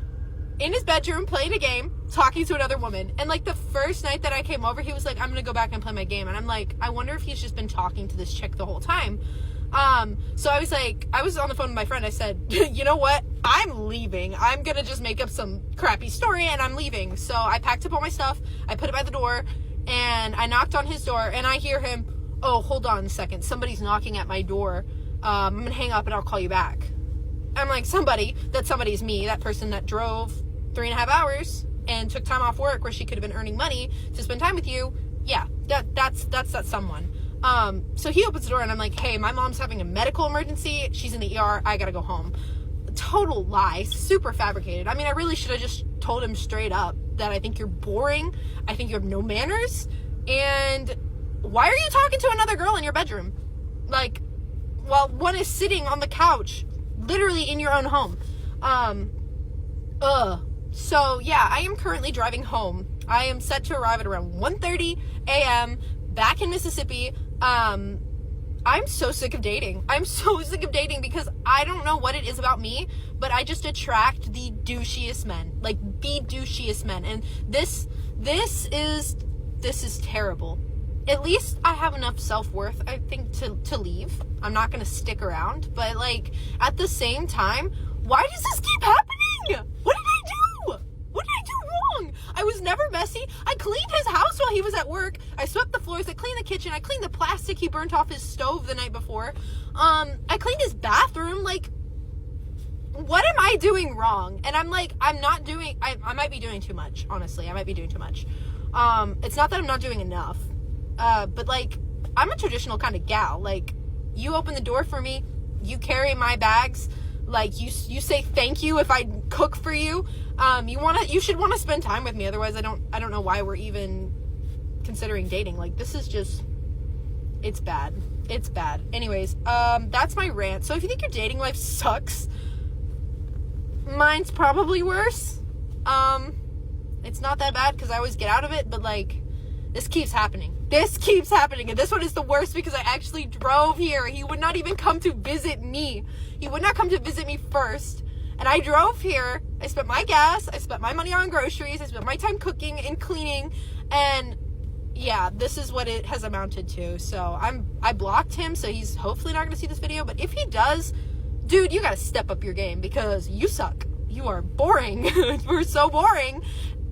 in his bedroom playing a game, talking to another woman. And like the first night that I came over, he was like, I'm going to go back and play my game. And I'm like, I wonder if he's just been talking to this chick the whole time. So I was like, I was on the phone with my friend. I said, you know what? I'm leaving. I'm going to just make up some crappy story and I'm leaving. So I packed up all my stuff. I put it by the door and I knocked on his door and I hear him, oh, hold on a second. Somebody's knocking at my door. I'm going to hang up and I'll call you back. I'm like, somebody's me, that person that drove 3.5 hours and took time off work where she could have been earning money to spend time with you. Yeah, that's that someone. So he opens the door and I'm like, hey, my mom's having a medical emergency. She's in the ER. I gotta go home. Total lie. Super fabricated. I mean, I really should have just told him straight up that I think you're boring. I think you have no manners. And why are you talking to another girl in your bedroom? Like, while one is sitting on the couch, literally in your own home. So yeah, I am currently driving home. I am set to arrive at around 1:30 a.m. back in Mississippi. I'm so sick of dating. I'm so sick of dating because I don't know what it is about me, but I just attract the douchiest men, like the douchiest men. And this is terrible. At least I have enough self-worth, I think, to leave. I'm not gonna stick around, but like at the same time, why does this keep happening? What did I do? What did I do wrong? I was never messy. I cleaned his house while he was at work. I swept the floors. I cleaned the kitchen. I cleaned the plastic he burnt off his stove the night before. I cleaned his bathroom. Like, what am I doing wrong? And I'm like, I might be doing too much, honestly. I might be doing too much. It's not that I'm not doing enough. But like, I'm a traditional kind of gal. Like, you open the door for me, you carry my bags, like, you say thank you if I cook for you. You should want to spend time with me. Otherwise, I don't know why we're even considering dating. Like, this is just, it's bad. It's bad. Anyways, that's my rant. So if you think your dating life sucks, mine's probably worse. It's not that bad because I always get out of it, but like, this keeps happening. And this one is the worst because I actually drove here. He would not even come to visit me. He would not come to visit me first. And I drove here. I spent my gas. I spent my money on groceries. I spent my time cooking and cleaning. And yeah, this is what it has amounted to. So I blocked him, so he's hopefully not going to see this video. But if he does, dude, you got to step up your game because you suck. You are boring. We're so boring.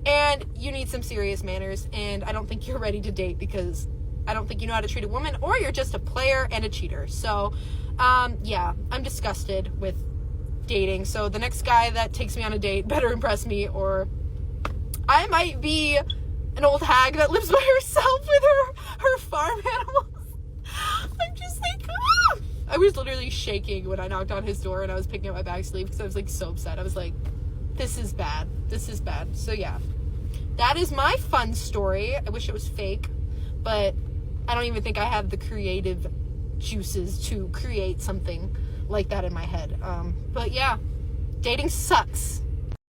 And you need some serious manners, and I don't think you're ready to date because I don't think you know how to treat a woman, or you're just a player and a cheater. So, yeah, I'm disgusted with dating. So the next guy that takes me on a date better impress me, or I might be an old hag that lives by herself with her farm animals. I'm just like, ah! I was literally shaking when I knocked on his door and I was picking up my bag sleeve because I was like so upset. I was like, this is bad. So yeah, that is my fun story. I wish it was fake, but I don't even think I have the creative juices to create something like that in my head. But yeah, dating sucks.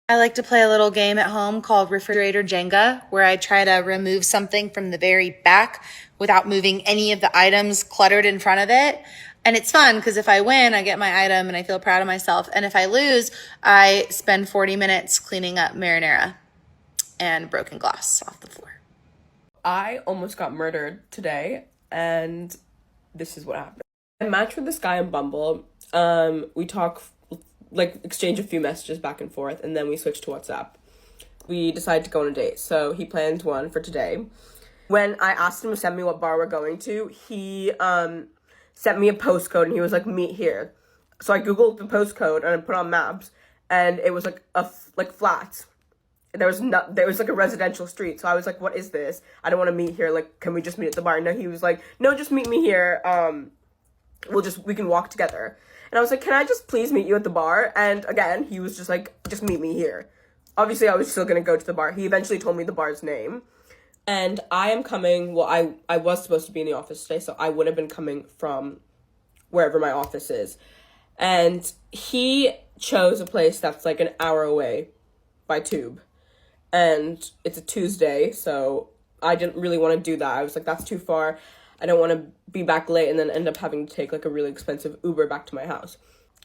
I like to play a little game at home called Refrigerator Jenga, where I try to remove something from the very back without moving any of the items cluttered in front of it. And it's fun because if I win, I get my item and I feel proud of myself. And if I lose, I spend 40 minutes cleaning up marinara and broken glass off the floor. I almost got murdered today, and this is what happened. I matched with this guy on Bumble. We talk, like, exchange a few messages back and forth, and then we switch to WhatsApp. We decided to go on a date, so he planned one for today. When I asked him to send me what bar we're going to, he sent me a postcode, and he was like, meet here. So I googled the postcode, and I put on maps, and it was like flats. There was like a residential street, so I was like, what is this? I don't want to meet here, like, can we just meet at the bar? No, he was like, no, just meet me here, we can walk together. And I was like, can I just please meet you at the bar? And again, he was just like, just meet me here. Obviously, I was still gonna go to the bar. He eventually told me the bar's name. And I am coming, well, I was supposed to be in the office today, so I would have been coming from wherever my office is. And he chose a place that's like an hour away by tube. And it's a Tuesday, so I didn't really want to do that. I was like, that's too far. I don't want to be back late and then end up having to take like a really expensive Uber back to my house.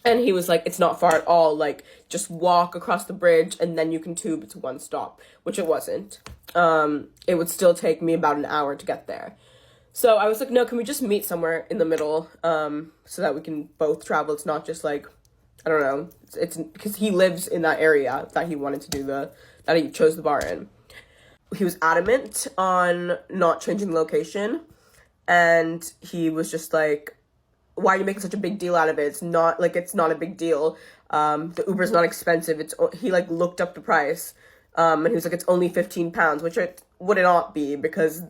And he was like, it's not far at all. Like, just walk across the bridge and then you can tube. It's one stop, which it wasn't. It would still take me about an hour to get there. So I was like, no, can we just meet somewhere in the middle so that we can both travel? It's not just like, I don't know. It's because he lives in that area that he wanted to do that he chose the bar in. He was adamant on not changing the location. And he was just like, why are you making such a big deal out of it? It's not a big deal. The Uber's not expensive. He like looked up the price. And he was like, it's only £15, which it would not be because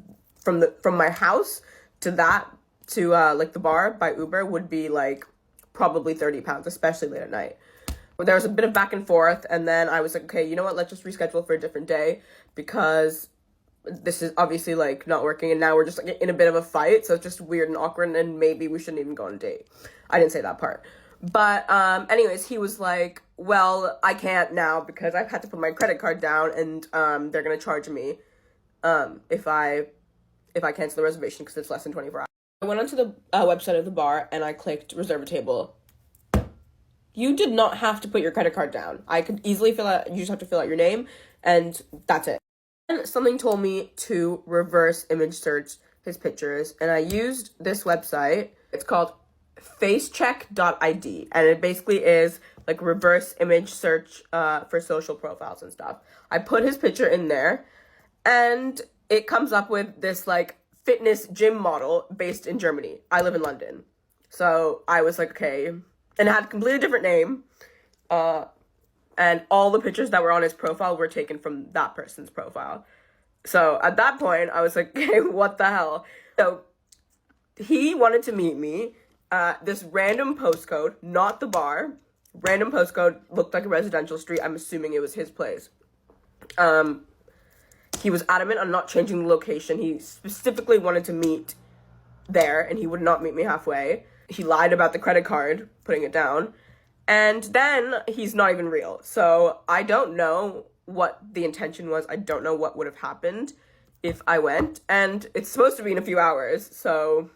from my house to like the bar by Uber would be like probably £30, especially late at night. But there was a bit of back and forth, and then I was like, okay, you know what? Let's just reschedule for a different day because this is obviously like not working, and now we're just like in a bit of a fight, so it's just weird and awkward, and maybe we shouldn't even go on a date. I didn't say that part. But anyways, he was like, well, I can't now because I've had to put my credit card down, and they're gonna charge me if I cancel the reservation because it's less than 24 hours. I went onto the website of the bar and I clicked reserve a table. You did not have to put your credit card down. I could easily fill out, you just have to fill out your name, and that's it. And something told me to reverse image search his pictures, and I used this website. It's called facecheck.id, and it basically is like reverse image search for social profiles and stuff. I put his picture in there, And it comes up with this like fitness gym model based in Germany. I live in London. So I was like, okay. And it had a completely different name. And all the pictures that were on his profile were taken from that person's profile. So at that point, I was like, okay, what the hell? So he wanted to meet me at this random postcode, not the bar. Random postcode, looked like a residential street. I'm assuming it was his place. He was adamant on not changing the location. He specifically wanted to meet there, and he would not meet me halfway. He lied about the credit card, putting it down. And then he's not even real. So I don't know what the intention was. I don't know what would have happened if I went. And it's supposed to be in a few hours. So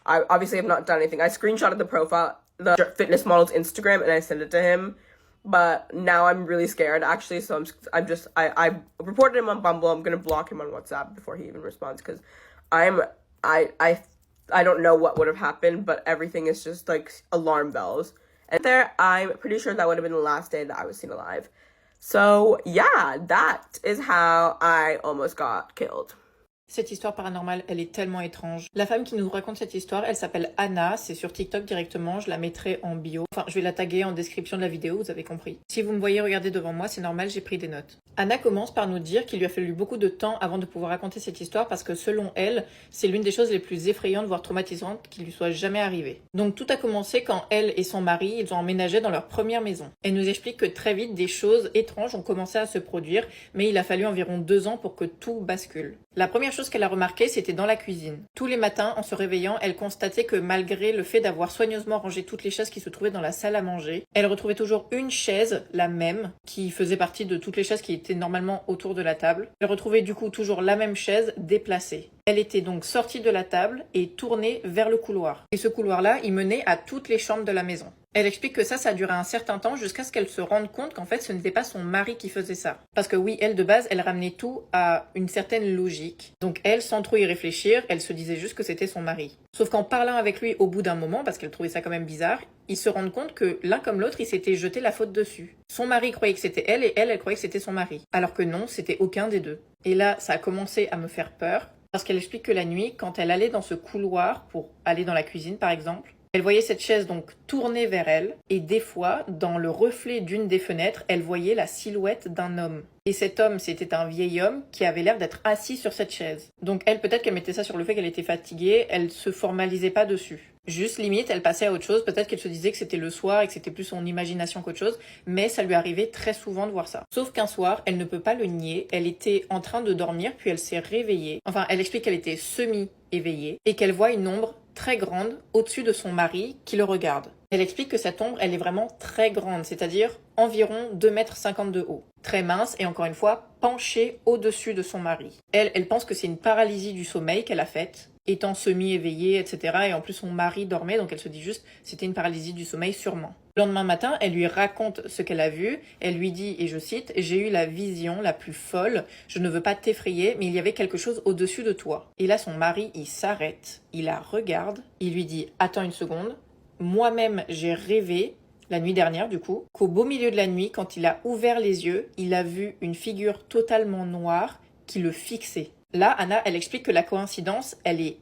I obviously have not done anything. I screenshotted the profile, the fitness model's Instagram, and I sent it to him. But now I'm really scared, actually. So I reported him on Bumble. I'm gonna block him on WhatsApp before he even responds, because I don't know what would have happened, but everything is just like alarm bells. And there, I'm pretty sure that would have been the last day that I was seen alive. So yeah, that is how I almost got killed. Cette histoire paranormale, elle est tellement étrange. La femme qui nous raconte cette histoire, elle s'appelle Anna, c'est sur TikTok directement, je la mettrai en bio. Enfin, je vais la taguer en description de la vidéo, vous avez compris. Si vous me voyez regarder devant moi, c'est normal, j'ai pris des notes. Anna commence par nous dire qu'il lui a fallu beaucoup de temps avant de pouvoir raconter cette histoire parce que selon elle, c'est l'une des choses les plus effrayantes, voire traumatisantes qui lui soit jamais arrivée. Donc tout a commencé quand elle et son mari, ils ont emménagé dans leur première maison. Elle nous explique que très vite, des choses étranges ont commencé à se produire, mais il a fallu environ 2 ans pour que tout bascule. La première chose qu'elle a remarqué, c'était dans la cuisine. Tous les matins, en se réveillant, elle constatait que malgré le fait d'avoir soigneusement rangé toutes les chaises qui se trouvaient dans la salle à manger, elle retrouvait toujours une chaise, la même, qui faisait partie de toutes les chaises qui étaient normalement autour de la table. Elle retrouvait du coup toujours la même chaise déplacée. Elle était donc sortie de la table et tournée vers le couloir. Et ce couloir-là, il menait à toutes les chambres de la maison. Elle explique que ça a duré un certain temps jusqu'à ce qu'elle se rende compte qu'en fait ce n'était pas son mari qui faisait ça. Parce que oui, elle de base, elle ramenait tout à une certaine logique. Donc elle, sans trop y réfléchir, elle se disait juste que c'était son mari. Sauf qu'en parlant avec lui au bout d'un moment, parce qu'elle trouvait ça quand même bizarre, ils se rendent compte que l'un comme l'autre, ils s'étaient jeté la faute dessus. Son mari croyait que c'était elle et elle croyait que c'était son mari. Alors que non, c'était aucun des deux. Et là, ça a commencé à me faire peur. Parce qu'elle explique que la nuit, quand elle allait dans ce couloir pour aller dans la cuisine par exemple, elle voyait cette chaise donc tournée vers elle, et des fois, dans le reflet d'une des fenêtres, elle voyait la silhouette d'un homme. Et cet homme, c'était un vieil homme qui avait l'air d'être assis sur cette chaise. Donc elle, peut-être qu'elle mettait ça sur le fait qu'elle était fatiguée, elle se formalisait pas dessus. Juste, limite, elle passait à autre chose, peut-être qu'elle se disait que c'était le soir et que c'était plus son imagination qu'autre chose, mais ça lui arrivait très souvent de voir ça. Sauf qu'un soir, elle ne peut pas le nier, elle était en train de dormir, puis elle s'est réveillée. Enfin, elle explique qu'elle était semi-éveillée, et qu'elle voit une ombre très grande au-dessus de son mari qui le regarde. Elle explique que cette ombre, elle est vraiment très grande, c'est-à-dire environ 2,50 m de haut. Très mince et encore une fois, penchée au-dessus de son mari. Elle pense que c'est une paralysie du sommeil qu'elle a faite, étant semi-éveillée, etc. Et en plus, son mari dormait, donc elle se dit juste, c'était une paralysie du sommeil sûrement. Le lendemain matin, elle lui raconte ce qu'elle a vu. Elle lui dit, et je cite, « J'ai eu la vision la plus folle. Je ne veux pas t'effrayer, mais il y avait quelque chose au-dessus de toi. » Et là, son mari, il s'arrête, il la regarde, il lui dit, « Attends une seconde. Moi-même, j'ai rêvé, la nuit dernière du coup, qu'au beau milieu de la nuit, quand il a ouvert les yeux, il a vu une figure totalement noire qui le fixait. » Là, Anna, elle explique que la coïncidence, elle est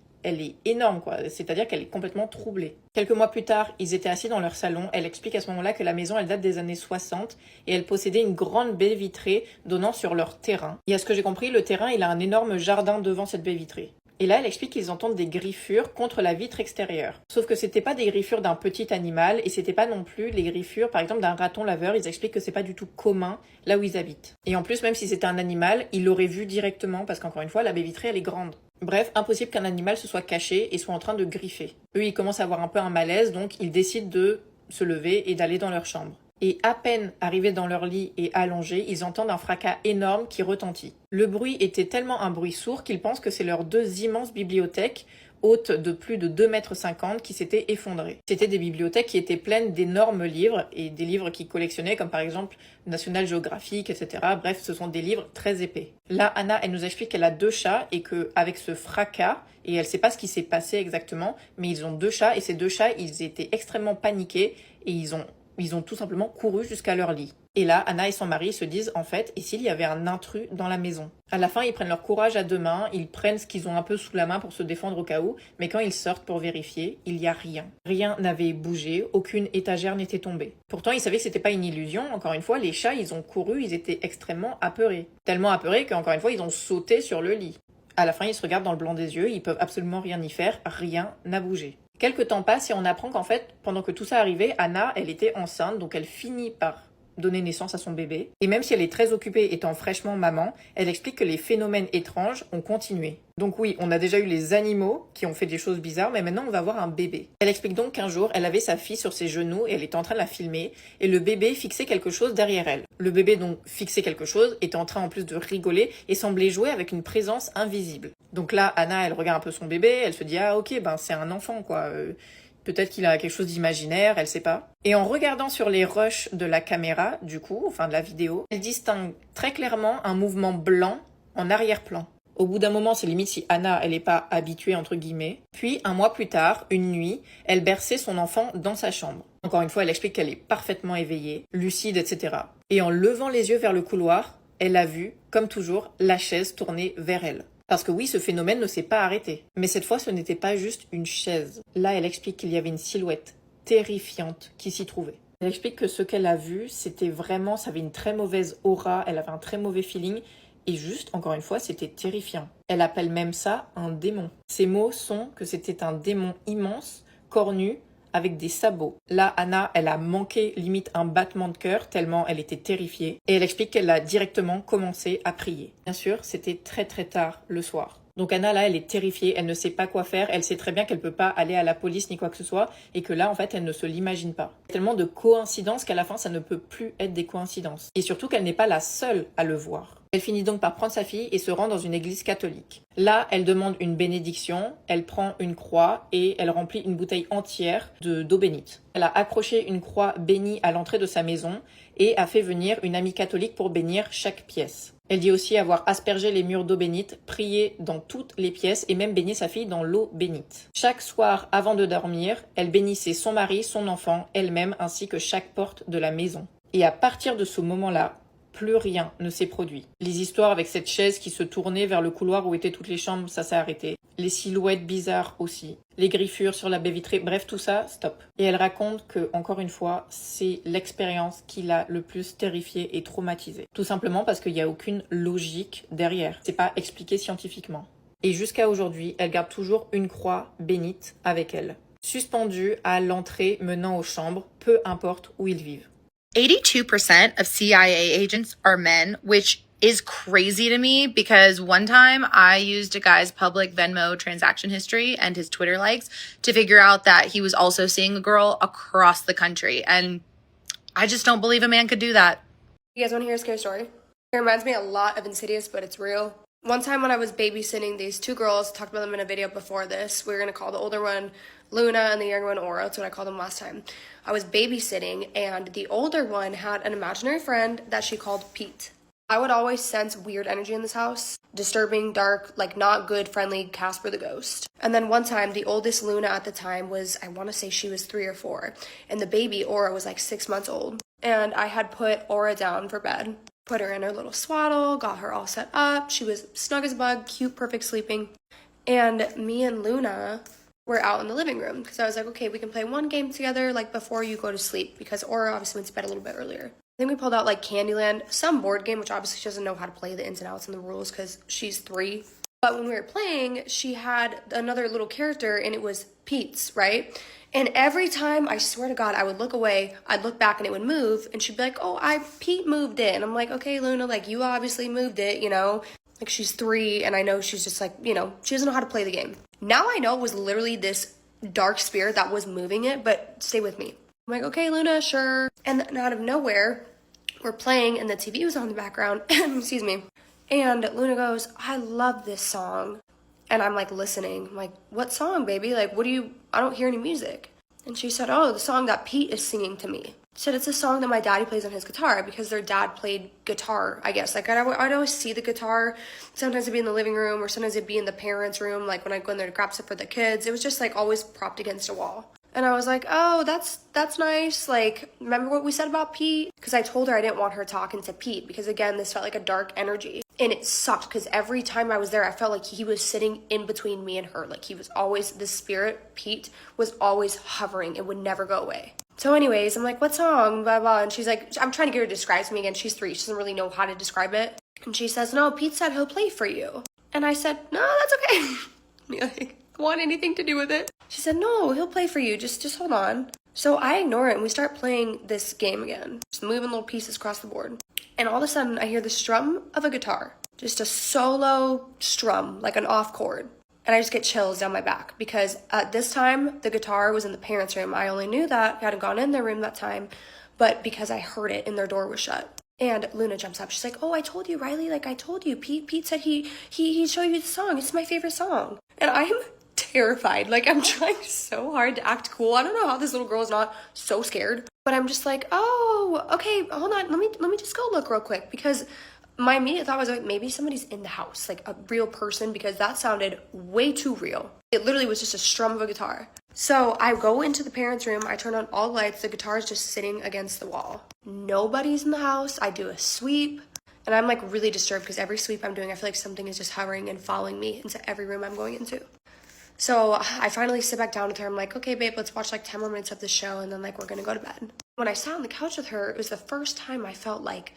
énorme, quoi. C'est-à-dire qu'elle est complètement troublée. Quelques mois plus tard, ils étaient assis dans leur salon. Elle explique à ce moment-là que la maison, elle date des années 60 et elle possédait une grande baie vitrée donnant sur leur terrain. Et à ce que j'ai compris, le terrain, il a un énorme jardin devant cette baie vitrée. Et là, elle explique qu'ils entendent des griffures contre la vitre extérieure. Sauf que c'était pas des griffures d'un petit animal et c'était pas non plus les griffures, par exemple, d'un raton laveur. Ils expliquent que c'est pas du tout commun là où ils habitent. Et en plus, même si c'était un animal, ils l'auraient vu directement parce qu'encore une fois, la baie vitrée, elle est grande. Bref, impossible qu'un animal se soit caché et soit en train de griffer. Eux, ils commencent à avoir un peu un malaise, donc ils décident de se lever et d'aller dans leur chambre. Et à peine arrivés dans leur lit et allongés, ils entendent un fracas énorme qui retentit. Le bruit était tellement un bruit sourd qu'ils pensent que c'est leurs 2 immenses bibliothèques, hautes de plus de 2,50 m, qui s'étaient effondrées. C'était des bibliothèques qui étaient pleines d'énormes livres, et des livres qu'ils collectionnaient, comme par exemple National Geographic, etc. Bref, ce sont des livres très épais. Là, Anna, elle nous explique qu'elle a 2 chats, et qu'avec ce fracas, et elle sait pas ce qui s'est passé exactement, mais ils ont 2 chats, et ces 2 chats, ils étaient extrêmement paniqués, et ils ont Ils ont tout simplement couru jusqu'à leur lit. Et là, Anna et son mari se disent, en fait, et s'il y avait un intrus dans la maison? À la fin, ils prennent leur courage à deux mains, ils prennent ce qu'ils ont un peu sous la main pour se défendre au cas où, mais quand ils sortent pour vérifier, il n'y a rien. Rien n'avait bougé, aucune étagère n'était tombée. Pourtant, ils savaient que c'était pas une illusion, encore une fois, les chats, ils ont couru, ils étaient extrêmement apeurés. Tellement apeurés qu'encore une fois, ils ont sauté sur le lit. À la fin, ils se regardent dans le blanc des yeux, ils peuvent absolument rien y faire, rien n'a bougé. Quelques temps passent et on apprend qu'en fait, pendant que tout ça arrivait, Anna, elle était enceinte, donc elle finit par donner naissance à son bébé. Et même si elle est très occupée étant fraîchement maman, elle explique que les phénomènes étranges ont continué. Donc oui, on a déjà eu les animaux qui ont fait des choses bizarres, mais maintenant on va voir un bébé. Elle explique donc qu'un jour, elle avait sa fille sur ses genoux et elle était en train de la filmer, et le bébé fixait quelque chose derrière elle. Le bébé donc fixait quelque chose, était en train en plus de rigoler et semblait jouer avec une présence invisible. Donc là, Anna, elle regarde un peu son bébé, elle se dit « Ah ok, ben c'est un enfant quoi peut-être qu'il a quelque chose d'imaginaire, elle sait pas. » Et en regardant sur les rushs de la caméra, du coup, enfin de la vidéo, elle distingue très clairement un mouvement blanc en arrière-plan. Au bout d'un moment, c'est limite si Anna, elle n'est pas habituée, entre guillemets. Puis, un mois plus tard, une nuit, elle berçait son enfant dans sa chambre. Encore une fois, elle explique qu'elle est parfaitement éveillée, lucide, etc. Et en levant les yeux vers le couloir, elle a vu, comme toujours, la chaise tourner vers elle. Parce que oui, ce phénomène ne s'est pas arrêté. Mais cette fois, ce n'était pas juste une chaise. Là, elle explique qu'il y avait une silhouette terrifiante qui s'y trouvait. Elle explique que ce qu'elle a vu, c'était vraiment, ça avait une très mauvaise aura, elle avait un très mauvais feeling, et juste, encore une fois, c'était terrifiant. Elle appelle même ça un démon. Ses mots sont que c'était un démon immense, cornu, avec des sabots. Là, Anna, elle a manqué limite un battement de cœur tellement elle était terrifiée. Et elle explique qu'elle a directement commencé à prier. Bien sûr, c'était très très tard le soir. Donc Anna, là, elle est terrifiée, elle ne sait pas quoi faire, elle sait très bien qu'elle peut pas aller à la police ni quoi que ce soit, et que là, en fait, elle ne se l'imagine pas. Il y a tellement de coïncidences qu'à la fin, ça ne peut plus être des coïncidences. Et surtout qu'elle n'est pas la seule à le voir. Elle finit donc par prendre sa fille et se rend dans une église catholique. Là, elle demande une bénédiction, elle prend une croix et elle remplit une bouteille entière d'eau bénite. Elle a accroché une croix bénie à l'entrée de sa maison et a fait venir une amie catholique pour bénir chaque pièce. Elle dit aussi avoir aspergé les murs d'eau bénite, prié dans toutes les pièces et même baigné sa fille dans l'eau bénite. Chaque soir, avant de dormir, elle bénissait son mari, son enfant, elle-même ainsi que chaque porte de la maison. Et à partir de ce moment-là, plus rien ne s'est produit. Les histoires avec cette chaise qui se tournait vers le couloir où étaient toutes les chambres, ça s'est arrêté. Les silhouettes bizarres aussi. Les griffures sur la baie vitrée, bref, tout ça, stop. Et elle raconte que, encore une fois, c'est l'expérience qui l'a le plus terrifiée et traumatisée. Tout simplement parce qu'il n'y a aucune logique derrière. C'est pas expliqué scientifiquement. Et jusqu'à aujourd'hui, elle garde toujours une croix bénite avec elle, suspendue à l'entrée menant aux chambres, peu importe où ils vivent. 82% of CIA agents are men, which is crazy to me because one time I used a guy's public Venmo transaction history and his Twitter likes to figure out that he was also seeing a girl across the country. And I just don't believe a man could do that. You guys want to hear a scary story? It reminds me a lot of Insidious, but it's real. One time when I was babysitting these two girls, talked about them in a video before this, we were going to call the older one Luna and the younger one Aura. That's what I called them last time. I was babysitting and the older one had an imaginary friend that she called Pete. I would always sense weird energy in this house. Disturbing, dark, like not good, friendly Casper the Ghost. And then one time, the oldest Luna at the time was, I want to say she was 3 or 4. And the baby, Aura, was like 6 months old. And I had put Aura down for bed. Put her in her little swaddle, got her all set up. She was snug as a bug, cute, perfect sleeping. And me and Luna were out in the living room because I was like, okay, we can play one game together like before you go to sleep because Aura obviously went to bed a little bit earlier. I think we pulled out like Candyland, some board game, which obviously she doesn't know how to play the ins and outs and the rules because she's 3. But when we were playing, she had another little character and it was Pete's, right? And every time, I swear to God, I would look away, I'd look back and it would move and she'd be like, oh, Pete moved it. And I'm like, okay, Luna, like you obviously moved it, you know? Like she's 3 and I know she's just like, you know, she doesn't know how to play the game. Now I know it was literally this dark spirit that was moving it, but stay with me. I'm like, okay, Luna, sure. And then out of nowhere, we're playing and the TV was on in the background, excuse me. And Luna goes, I love this song. And I'm like listening. I'm like, what song, baby? Like, I don't hear any music. And she said, oh, the song that Pete is singing to me. She said, it's a song that my daddy plays on his guitar because their dad played guitar, I guess. Like, I'd always see the guitar. Sometimes it'd be in the living room or sometimes it'd be in the parents' room, like when I go in there to grab stuff for the kids. It was just like always propped against a wall. And I was like, oh, that's nice. Like, remember what we said about Pete? Because I told her I didn't want her talking to Pete because, again, this felt like a dark energy. And it sucked because every time I was there, I felt like he was sitting in between me and her. Like, he was always, the spirit, Pete, was always hovering. It would never go away. So anyways, I'm like, what's wrong? Blah, blah. And she's like, I'm trying to get her to describe to me again. She's 3. She doesn't really know how to describe it. And she says, no, Pete said he'll play for you. And I said, no, that's okay. Like, want anything to do with it? She said, no, he'll play for you. Just hold on. So I ignore it and we start playing this game again. Just moving little pieces across the board. And all of a sudden I hear the strum of a guitar. Just a solo strum, like an off chord. And I just get chills down my back because at this time the guitar was in the parents' room. I only knew that. I hadn't gone in their room that time, but because I heard it and their door was shut. And Luna jumps up. She's like, oh, I told you, Riley. Like, I told you. Pete said he'd show you the song. It's my favorite song. And I'm terrified. Like, I'm trying so hard to act cool. I don't know how this little girl is not so scared. But I'm just like, oh, okay, hold on. Let me just go look real quick. Because my immediate thought was like, maybe somebody's in the house. Like, a real person. Because that sounded way too real. It literally was just a strum of a guitar. So I go into the parents' room, I turn on all lights, the guitar is just sitting against the wall. Nobody's in the house, I do a sweep, and I'm like really disturbed because every sweep I'm doing, I feel like something is just hovering and following me into every room I'm going into. So I finally sit back down with her, I'm like, okay babe, let's watch like 10 more minutes of the show and then like we're gonna go to bed. When I sat on the couch with her, it was the first time I felt like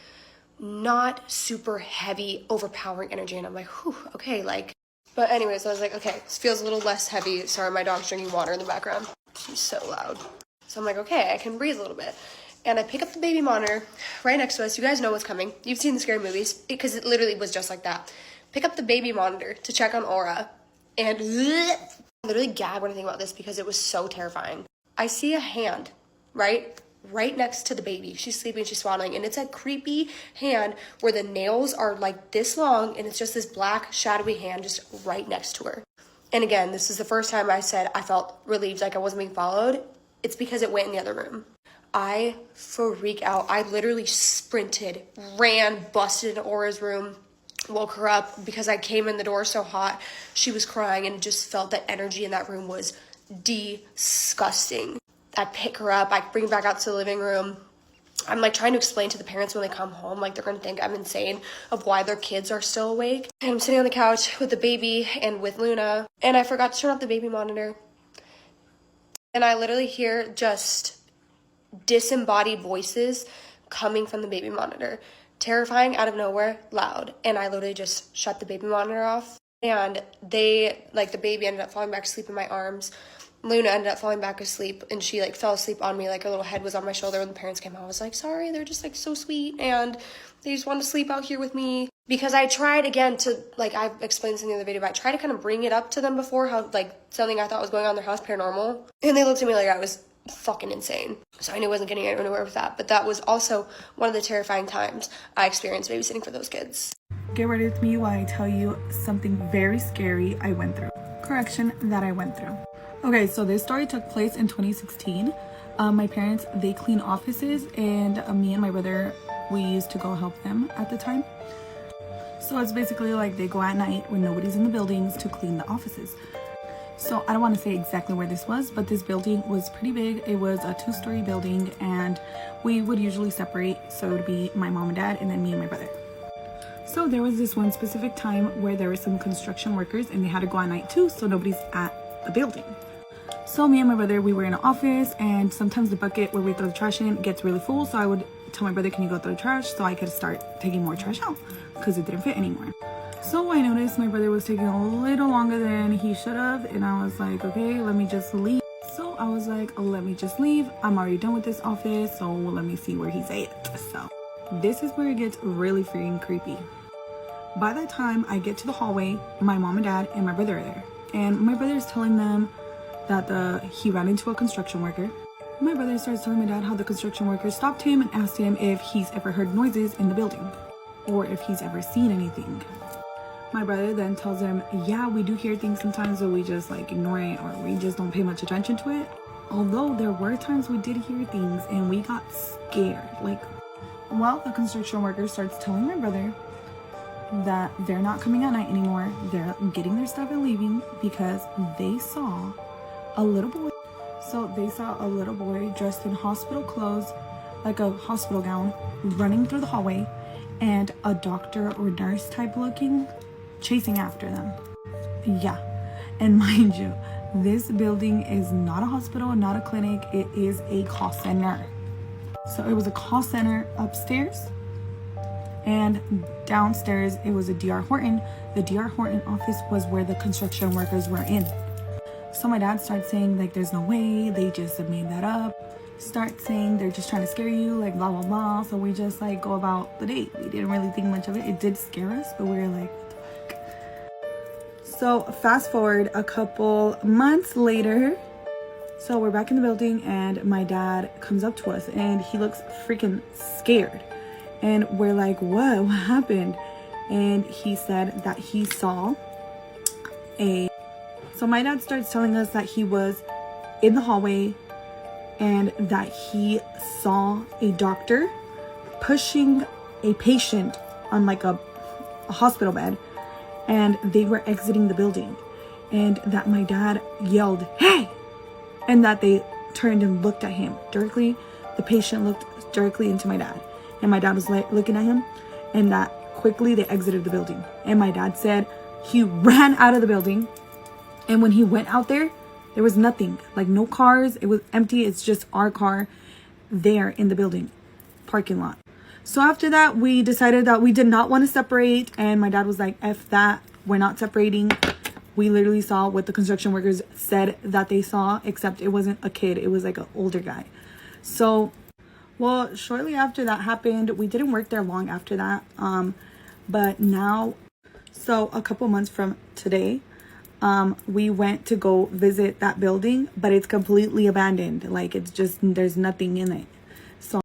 not super heavy, overpowering energy, and I'm like, whew, okay, like. But anyways, I was like, okay, this feels a little less heavy. Sorry, my dog's drinking water in the background. She's so loud. So I'm like, okay, I can breathe a little bit. And I pick up the baby monitor right next to us. You guys know what's coming. You've seen the scary movies because it literally was just like that. Pick up the baby monitor to check on Aura. And I literally gag when I think about this because it was so terrifying. I see a hand, right next to the baby. She's sleeping, she's swaddling, and it's a creepy hand where the nails are like this long and it's just this black shadowy hand just right next to her. And again, this is the first time I said I felt relieved, like I wasn't being followed. It's because it went in the other room. I freak out. I literally sprinted, ran, busted into Aura's room, woke her up because I came in the door so hot. She was crying and just felt that energy in that room was disgusting. I pick her up, I bring her back out to the living room. I'm like trying to explain to the parents when they come home, like they're gonna think I'm insane of why their kids are still awake. And I'm sitting on the couch with the baby and with Luna, and I forgot to turn off the baby monitor. And I literally hear just disembodied voices coming from the baby monitor. Terrifying, out of nowhere, loud. And I literally just shut the baby monitor off. And the baby ended up falling back asleep in my arms. Luna ended up falling back asleep, and she like fell asleep on me, like her little head was on my shoulder. When the parents came home, I was like, sorry, they're just like so sweet and they just want to sleep out here with me. Because I tried again to, like I've explained this in the other video, but I tried to kind of bring it up to them before, how like something I thought was going on in their house, paranormal, and they looked at me like I was fucking insane. So I knew I wasn't getting anywhere with that. But that was also one of the terrifying times I experienced babysitting for those kids. Get ready with me while I tell you something very scary I went through. Correction, that I went through. Okay, so this story took place in 2016. My parents, they clean offices, and me and my brother, we used to go help them at the time. So it's basically like they go at night when nobody's in the buildings to clean the offices. So I don't want to say exactly where this was, but this building was pretty big. It was a 2-story building, and we would usually separate. So it would be my mom and dad, and then me and my brother. So there was this one specific time where there were some construction workers, and they had to go at night too, so nobody's at the building. So me and my brother, we were in an office, and sometimes the bucket where we throw the trash in gets really full. So I would tell my brother, can you go throw the trash, so I could start taking more trash out because it didn't fit anymore. So I noticed my brother was taking a little longer than he should have, and I was like, okay, let me just leave. So I was like, let me just leave. I'm already done with this office, so let me see where he's at. So this is where it gets really freaking creepy. By the time I get to the hallway, my mom and dad and my brother are there, and my brother is telling them that he ran into a construction worker. My brother starts telling my dad how the construction worker stopped him and asked him if he's ever heard noises in the building or if he's ever seen anything. My brother then tells him, yeah, we do hear things sometimes, but we just like ignore it, or we just don't pay much attention to it. Although there were times we did hear things and we got scared. Well, the construction worker starts telling my brother that they're not coming at night anymore. They're getting their stuff and leaving because they saw a little boy So they saw a little boy dressed in hospital clothes, like a hospital gown, running through the hallway, and a doctor or nurse type looking chasing after them. Yeah, and mind you, this building is not a hospital, not a clinic, it is a call center. So it was a call center upstairs, and downstairs it was a DR Horton. The DR Horton office was where the construction workers were in. So my dad starts saying like there's no way, they just made that up. Start saying they're just trying to scare you, like blah blah blah. So we just like go about the date. We didn't really think much of it. It did scare us, but we were like, what the fuck? So fast forward a couple months later, so we're back in the building and my dad comes up to us and he looks freaking scared. And we're like, what happened? And he said that he saw so my dad starts telling us that he was in the hallway and that he saw a doctor pushing a patient on like a hospital bed, and they were exiting the building, and that my dad yelled, "Hey!" and that they turned and looked at him directly. The patient looked directly into my dad, and my dad was like looking at him, and that quickly they exited the building. And my dad said he ran out of the building, and when he went out there was nothing, like no cars, it was empty. It's just our car there in the building parking lot. So after that, we decided that we did not want to separate, and my dad was like, F that, we're not separating. We literally saw what the construction workers said that they saw, except it wasn't a kid, it was like an older guy. So, well, shortly after that happened, we didn't work there long after that, but now, so a couple months from today, we went to go visit that building, but it's completely abandoned. Like, it's just, there's nothing in it. So